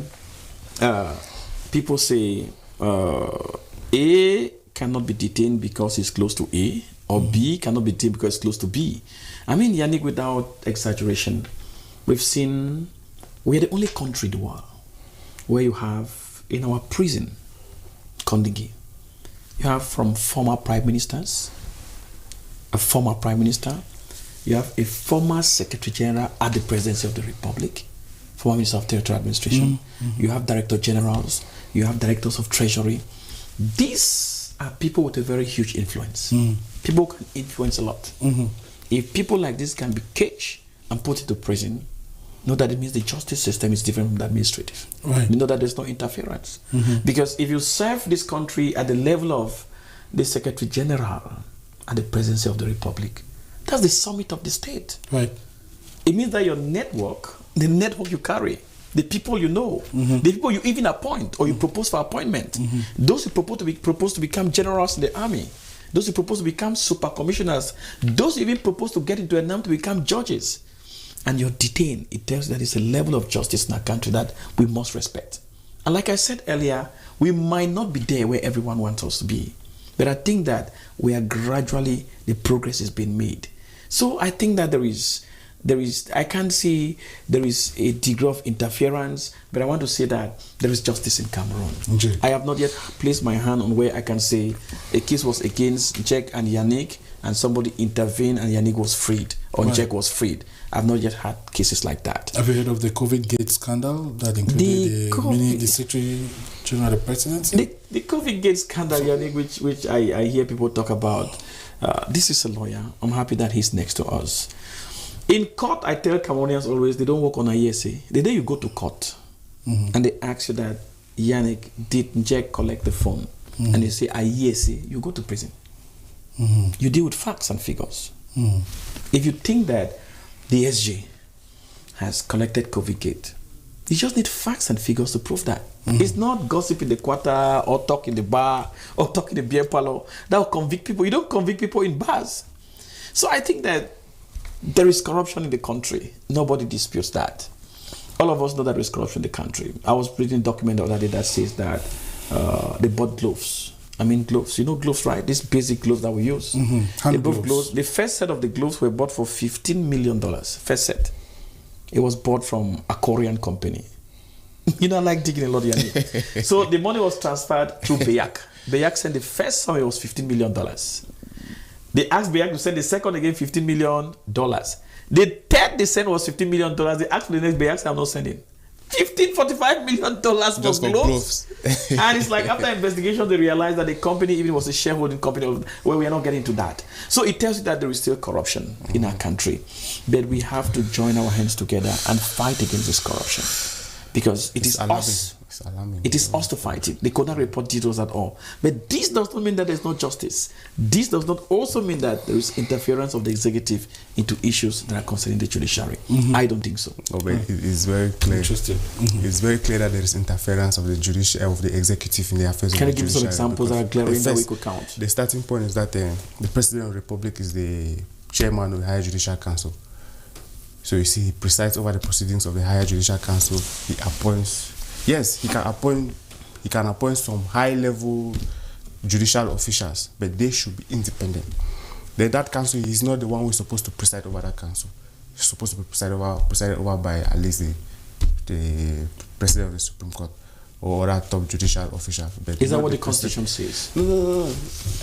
people say A cannot be detained because he's close to A, or B cannot be detained because it's close to B. I mean, Yannick, without exaggeration, we are the only country in the world where you have, in our prison, Kondigi, you have from former prime ministers, a former prime minister, you have a former secretary general at the presidency of the republic, former minister of territorial administration, you have director generals, you have directors of treasury. These are people with a very huge influence. People can influence a lot. If people like this can be caged and put into prison, know that it means the justice system is different from the administrative. Right. You know that there's no interference. Because if you serve this country at the level of the Secretary General at the presidency of the Republic, that's the summit of the state. Right. It means that your network, the network you carry, the people you know, the people you even appoint or you propose for appointment, those who propose to become generals in the army, those who propose to become super commissioners, those who even propose to get into a NAM to become judges, and you're detained, it tells you that it's a level of justice in our country that we must respect. And like I said earlier, we might not be there where everyone wants us to be, but I think that we are gradually, the progress is being made. So I think that there is, I can't see there is a degree of interference, but I want to say that there is justice in Cameroon. I have not yet placed my hand on where I can say a case was against Jack and Yannick, and somebody intervened and Yannick was freed, or Jack was freed. I've not yet had cases like that. Have you heard of the COVID gate scandal that included the Secretary General of the Presidency? The COVID gate scandal, Yannick, which I hear people talk about. This is a lawyer. I'm happy that he's next to us. In court, I tell Cameroonians always, they don't work on a hearsay. The day you go to court and they ask you that, Yannick, did Jack collect the phone? And they say, a hearsay, you go to prison. You deal with facts and figures. If you think that the SJ has collected COVID gate, you just need facts and figures to prove that. It's not gossip in the quarter or talk in the bar or talk in the beer parlor that will convict people. You don't convict people in bars. So I think that there is corruption in the country. Nobody disputes that. All of us know that there is corruption in the country. I was reading a document the other day that says that they bought gloves. I mean gloves. You know gloves, right? These basic gloves that we use. They bought gloves. The first set of the gloves were bought for $15 million. First set. It was bought from a Korean company. You know, I like digging a lot, Yannick. So the money was transferred through Bayak. Bayak sent the first sum, it was $15 million. They asked Bayak to send the second again, $15 million. The third they sent was $15 million. They asked for the next, Bayak said, I'm not sending. $45 million for gloves. And it's like after investigation, they realized that the company even was a shareholding company. Well, we are not getting to that. So it tells you that there is still corruption in our country. But we have to join our hands together and fight against this corruption. Because it is us. It is us to fight it. They could not report details at all. But this does not mean that there's no justice. This does not also mean that there is interference of the executive into issues that are concerning the judiciary. I don't think so. Oh, but it is very clear. Interesting. It's very clear that there is interference of the judiciary, of the executive in the affairs of the judiciary. Can you give some examples that are glaring that we could count? The starting point is that the President of the Republic is the chairman of the Higher Judicial Council. So you see, he presides over the proceedings of the Higher Judicial Council. He appoints. Yes, he can appoint some high-level judicial officials, but they should be independent. Then that council, he's not the one who is supposed to preside over that council. He's supposed to be presided over by at least the president of the Supreme Court or other top judicial official. Is that what the Constitution says? No.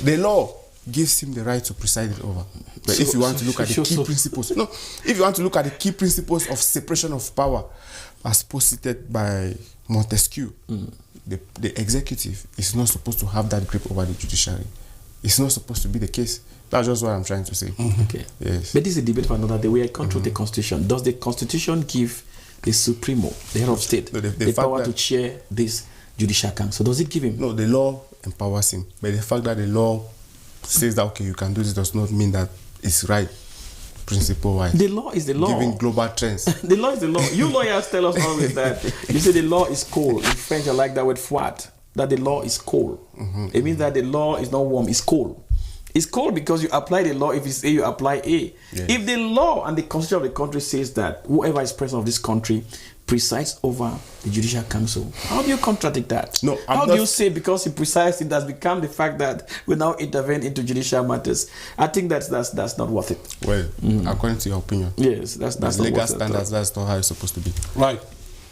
The law gives him the right to preside it over. But if you want to look at the key principles, if you want to look at the key principles of separation of power, as posited by Montesquieu, the executive is not supposed to have that grip over the judiciary. It's not supposed to be the case. That's just what I'm trying to say. Okay. Yes. But this is a debate for another day. We are control the Constitution. Does the Constitution give the Supremo, the head of state, the power to chair this judicial council? Does it give him? No, the law empowers him. But the fact that the law says that, okay, you can do this, does not mean that it's right. Principle-wise. The law is the law. Giving global trends. The law is the law. You lawyers tell us always that. You say the law is cold. In French, I like that word froid. That the law is cold. It means that the law is not warm, it's cold. It's cold because you apply the law. If it's A, you apply A. Yeah. If the law and the constitution of the country says that whoever is president of this country presides over the judicial council, how do you contradict that? No, how do you say because he presides, it has become the fact that we now intervene into judicial matters? I think that's not worth it. Well, according to your opinion, yes, that's not legal worth standards. That's not how it's supposed to be. Right.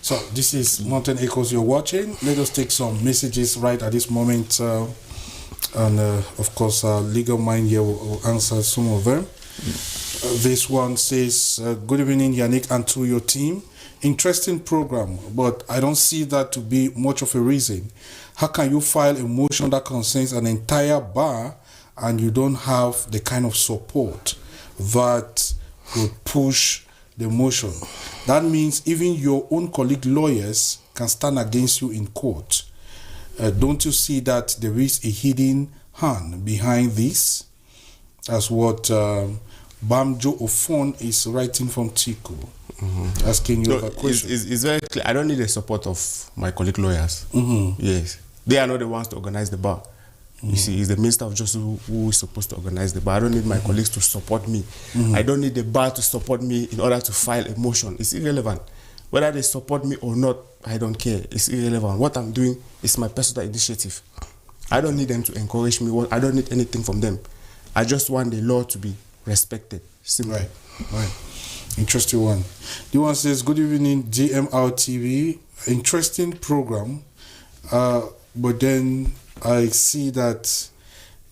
So this is Mountain Echoes you're watching. Let us take some messages right at this moment, and of course, Legal Mind here will answer some of them. This one says, "Good evening, Yannick, and to your team. Interesting program, but I don't see that to be much of a reason. How can you file a motion that concerns an entire bar and you don't have the kind of support that would push the motion? That means even your own colleague lawyers can stand against you in court. Don't you see that there is a hidden hand behind this?" That's what Bamjo Ofon is writing from Tico. Asking you a question. It's very clear. I don't need the support of my colleague lawyers. Yes, they are not the ones to organize the bar. You see, it's the Minister of Justice who is supposed to organize the bar. I don't need my colleagues to support me. I don't need the bar to support me in order to file a motion. It's irrelevant. Whether they support me or not, I don't care. It's irrelevant. What I'm doing is my personal initiative. I don't need them to encourage me. I don't need anything from them. I just want the law to be respected. Simple. Right. Interesting one. The one says, good evening, DMRTV. Interesting program. But then I see that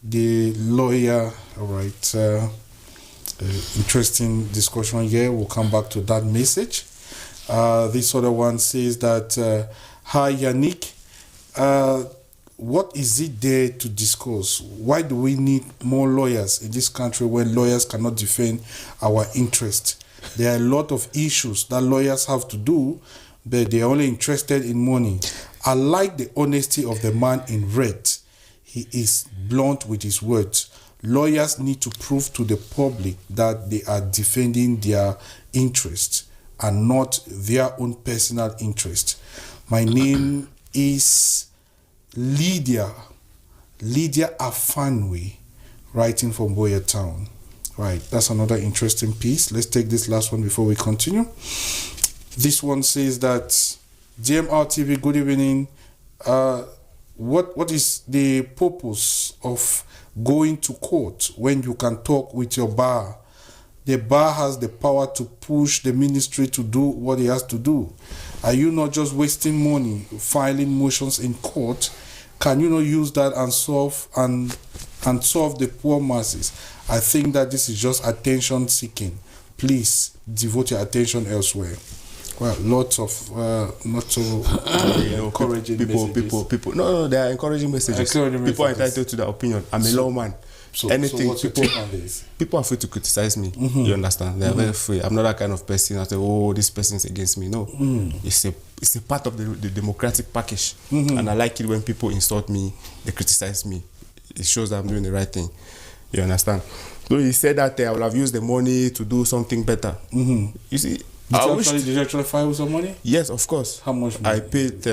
the lawyer, all right, interesting discussion here. We'll come back to that message. This other one says that, hi, Yannick. What is it there to discuss? Why do we need more lawyers in this country when lawyers cannot defend our interests? There are a lot of issues that lawyers have to do, but they are only interested in money. I like the honesty of the man in red. He is blunt with his words. Lawyers need to prove to the public that they are defending their interests and not their own personal interest. My name is Lydia Afanwe, writing from Boyertown. Right, that's another interesting piece. Let's take this last one before we continue. This one says that, DMRTV, good evening. What is the purpose of going to court when you can talk with your bar? The bar has the power to push the ministry to do what it has to do. Are you not just wasting money filing motions in court? Can you not use that and solve the poor masses? I think that this is just attention seeking. Please devote your attention elsewhere. Well, lots of encouraging messages. People. No, they are encouraging messages. People are entitled to their opinion. I'm a lawman. Anything. What's your take on this? People are free to criticize me. You understand? They are very free. I'm not that kind of person that say, oh, this person is against me. No, it's a part of the democratic package, and I like it when people insult me, they criticize me. It shows that I'm doing the right thing. You understand? So he said that I will have used the money to do something better. You see, did you actually file with some money? Yes, of course. How much money? I paid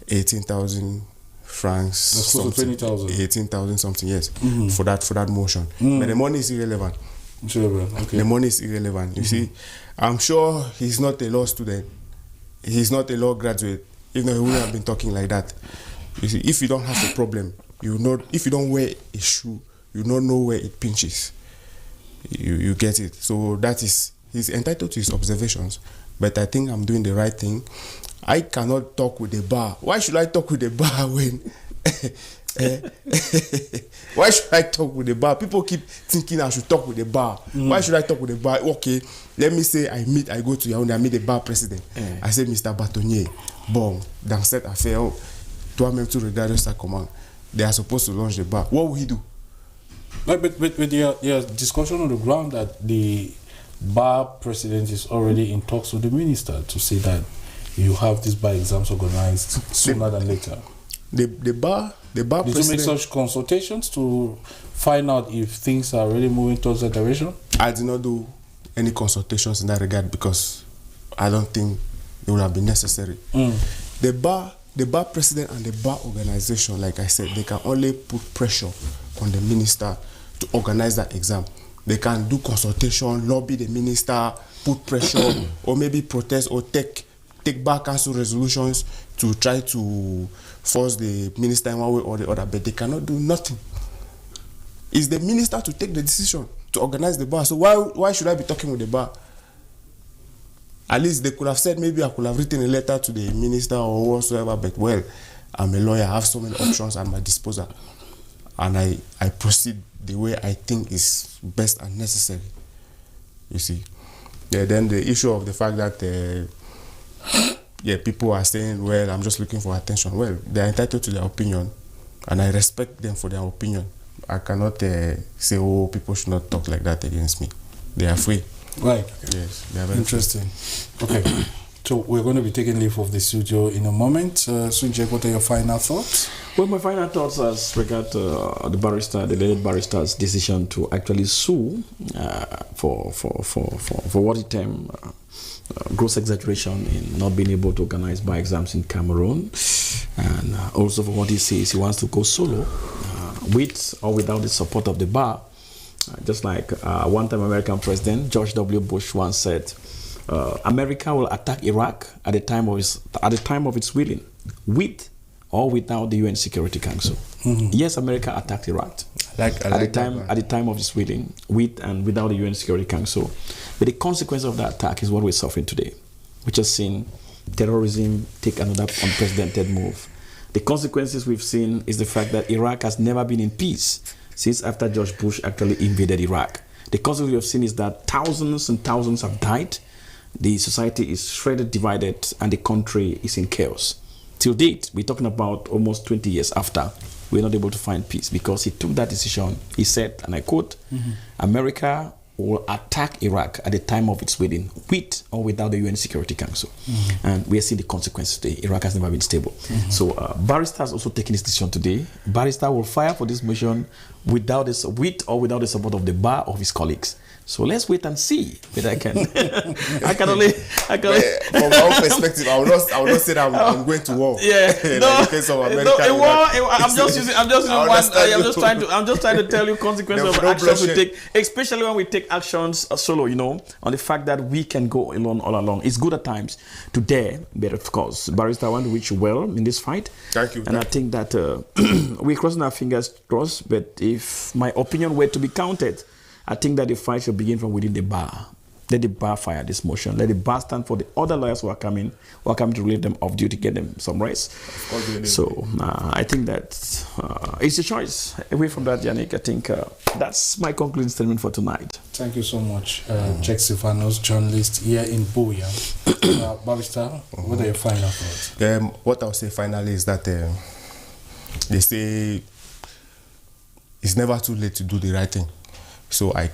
18,000 francs. That's close to 20,000. 18,000 something, yes, for that motion. But the money is irrelevant. It's irrelevant. Okay. The money is irrelevant. You see, I'm sure he's not a law student. He's not a law graduate. He wouldn't have been talking like that. You see, if you don't have a problem, you know, if you don't wear a shoe, you don't know where it pinches. You get it. So that is, he's entitled to his observations, but I think I'm doing the right thing. I cannot talk with the bar. Why should I talk with the bar when? Why should I talk with the bar? People keep thinking I should talk with the bar. Why should I talk with the bar? Okay, let me say I go to Yaoundé, I meet the bar president. I say, Mr. Batonnier, bon, dans cette affaire, toi-même tu regardes ça comment? They are supposed to launch the bar. What will he do? But there's discussion on the ground that the bar president is already in talks with the minister to say that you have these bar exams organized sooner than later. The bar Did president, you make such consultations to find out if things are really moving towards that direction? I did not do any consultations in that regard because I don't think they would have been necessary. The bar president and the bar organization, like I said, they can only put pressure on the minister to organize that exam. They can do consultation, lobby the minister, put pressure, or maybe protest or take back council resolutions to try to force the minister in one way or the other, but they cannot do nothing. It's the minister to take the decision to organize the bar. So why should I be talking with the bar? At least they could have said, maybe I could have written a letter to the minister or whatsoever, but well, I'm a lawyer, I have so many options at my disposal, and I proceed the way I think is best and necessary. You see. Yeah, then the issue of the fact that people are saying, well, I'm just looking for attention. Well, they're entitled to their opinion, and I respect them for their opinion. I cannot say, oh, people should not talk like that against me. They are free. Right. Yes, they are very interesting. Okay. So we're going to be taking leave of the studio in a moment. Sunjay, what are your final thoughts? Well, my final thoughts as regard the lead barrister's decision to actually sue for what he termed gross exaggeration in not being able to organize bar exams in Cameroon, and also for what he says he wants to go solo with or without the support of the bar. Just like one-time American President George W. Bush once said, America will attack Iraq at the time of its willing, with or without the UN Security Council. Yes, America attacked Iraq. at the time of this wedding, with and without the UN Security Council. But the consequence of that attack is what we're suffering today. We just seen terrorism take another unprecedented move. The consequences we've seen is the fact that Iraq has never been in peace since after George Bush actually invaded Iraq. The consequence we have seen is that thousands and thousands have died. The society is shredded, divided, and the country is in chaos. Till date, we're talking about almost 20 years after, we're not able to find peace because he took that decision. He said, and I quote, America will attack Iraq at the time of its wedding, with or without the UN Security Council. And we are seeing the consequences today. Iraq has never been stable. So Barrister has also taken his decision today. Barrister will fire for this motion with or without the support of the bar of his colleagues. So let's wait and see whether I can. I can only. From my own perspective, I will not say that I'm going to war. Yeah, like the case of America. I'm just trying to tell you consequences of actions we take, especially when we take actions solo. On the fact that we can go alone all along. It's good at times to dare, but of course, Barrister, I want to wish you well in this fight. Thank you. And I think that we're crossing our fingers crossed. But if my opinion were to be counted, I think that the fight should begin from within the bar. Let the bar fire this motion. Let the bar stand for the other lawyers who are coming to relieve them of duty, get them some rest. So I think that it's a choice. Away from that, Yannick, I think that's my concluding statement for tonight. Thank you so much, Jack Sifanos, journalist here in Boya. Barrister, what are your final thoughts? What I'll say finally is that they say it's never too late to do the right thing. So I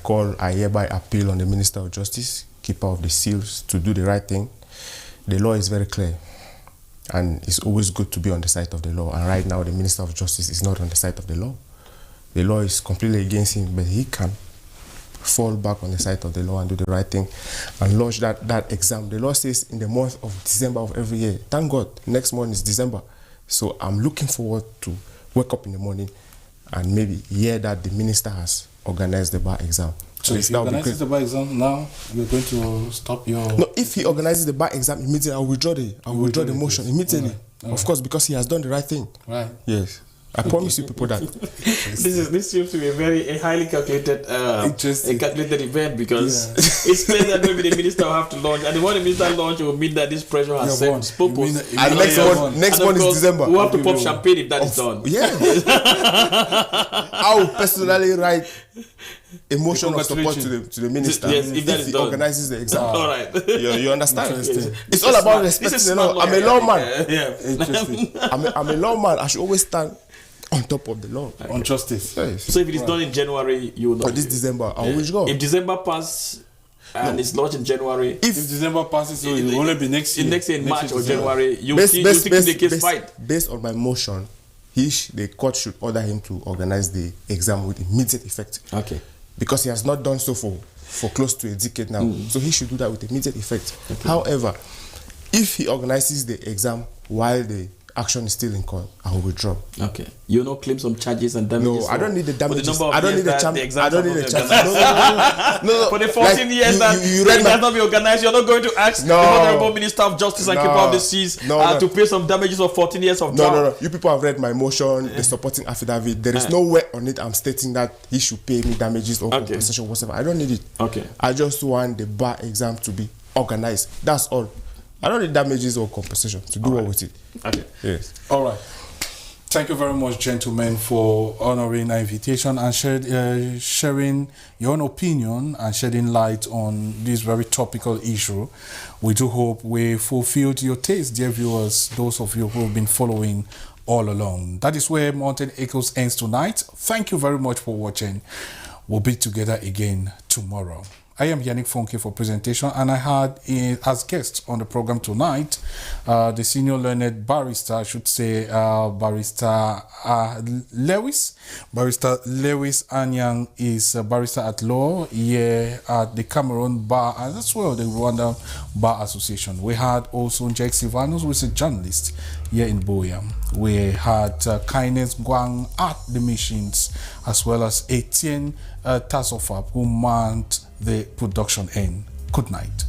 hereby appeal on the Minister of Justice, keeper of the seals, to do the right thing. The law is very clear, and it's always good to be on the side of the law. And right now, the Minister of Justice is not on the side of the law. The law is completely against him, but he can fall back on the side of the law and do the right thing and launch that exam. The law says in the month of December of every year. Thank God, next month is December. So I'm looking forward to wake up in the morning and maybe hear that the minister has organized the bar exam. So if he organizes the bar exam now, you're going to stop your... No, if he organizes the bar exam immediately, I'll withdraw the motion immediately. All right. Of course, because he has done the right thing. Right. Yes. I promise you people that. This seems to be a highly calculated event, because it's clear that maybe the minister will have to launch, and when the minister launch, will mean that this pressure has served its purpose. And next month is December. We'll have to pop champagne if that is done. Yeah. I will personally write a motion of support to the minister if he organizes the exam. All right. You understand? It's all about respecting the law. I'm a lawman. Interesting. I'm a lawman. I should always stand on top of the law. On justice. Yes. So if it is done in January, you will not. Or this December, I will go. If December passes and it's launched in January, if December passes, so it will only be next year. Next year in March or January, you will the case fight. Based on my motion, the court should order him to organize the exam with immediate effect. Okay. Because he has not done so for close to a decade now. So he should do that with immediate effect. Okay. However, if he organizes the exam while the action is still in court, I will withdraw. Okay. You know, claim some charges and damages. No, I don't need the damages. I don't need the charges. I don't need the charges. No. For the 14 years that it has not been organized, you're not going to ask the Honorable Minister of Justice and Keeper of the Seas to pay some damages of 14 years of trial. No. You people have read my motion, the supporting affidavit. There is nowhere on it I'm stating that he should pay me damages or compensation, whatever. I don't need it. Okay. I just want the bar exam to be organized. That's all. I don't need damages or compensation to do with it. Okay. Yes. All right. Thank you very much, gentlemen, for honoring our invitation and sharing your own opinion and shedding light on this very topical issue. We do hope we fulfilled your taste, dear viewers, those of you who have been following all along. That is where Mountain Echoes ends tonight. Thank you very much for watching. We'll be together again tomorrow. I am Yannick Fonke for presentation, and I had as guests on the program tonight the senior learned barrister, I should say, Barrister Lewis. Barrister Lewis Anyang is a barrister at law here at the Cameroon Bar and as well the Rwanda Bar Association. We had also Jake Sivanos, who is a journalist here in Boya. We had Kindness Guang at the machines, as well as Etienne Tasofap, who manned the production end. Good night.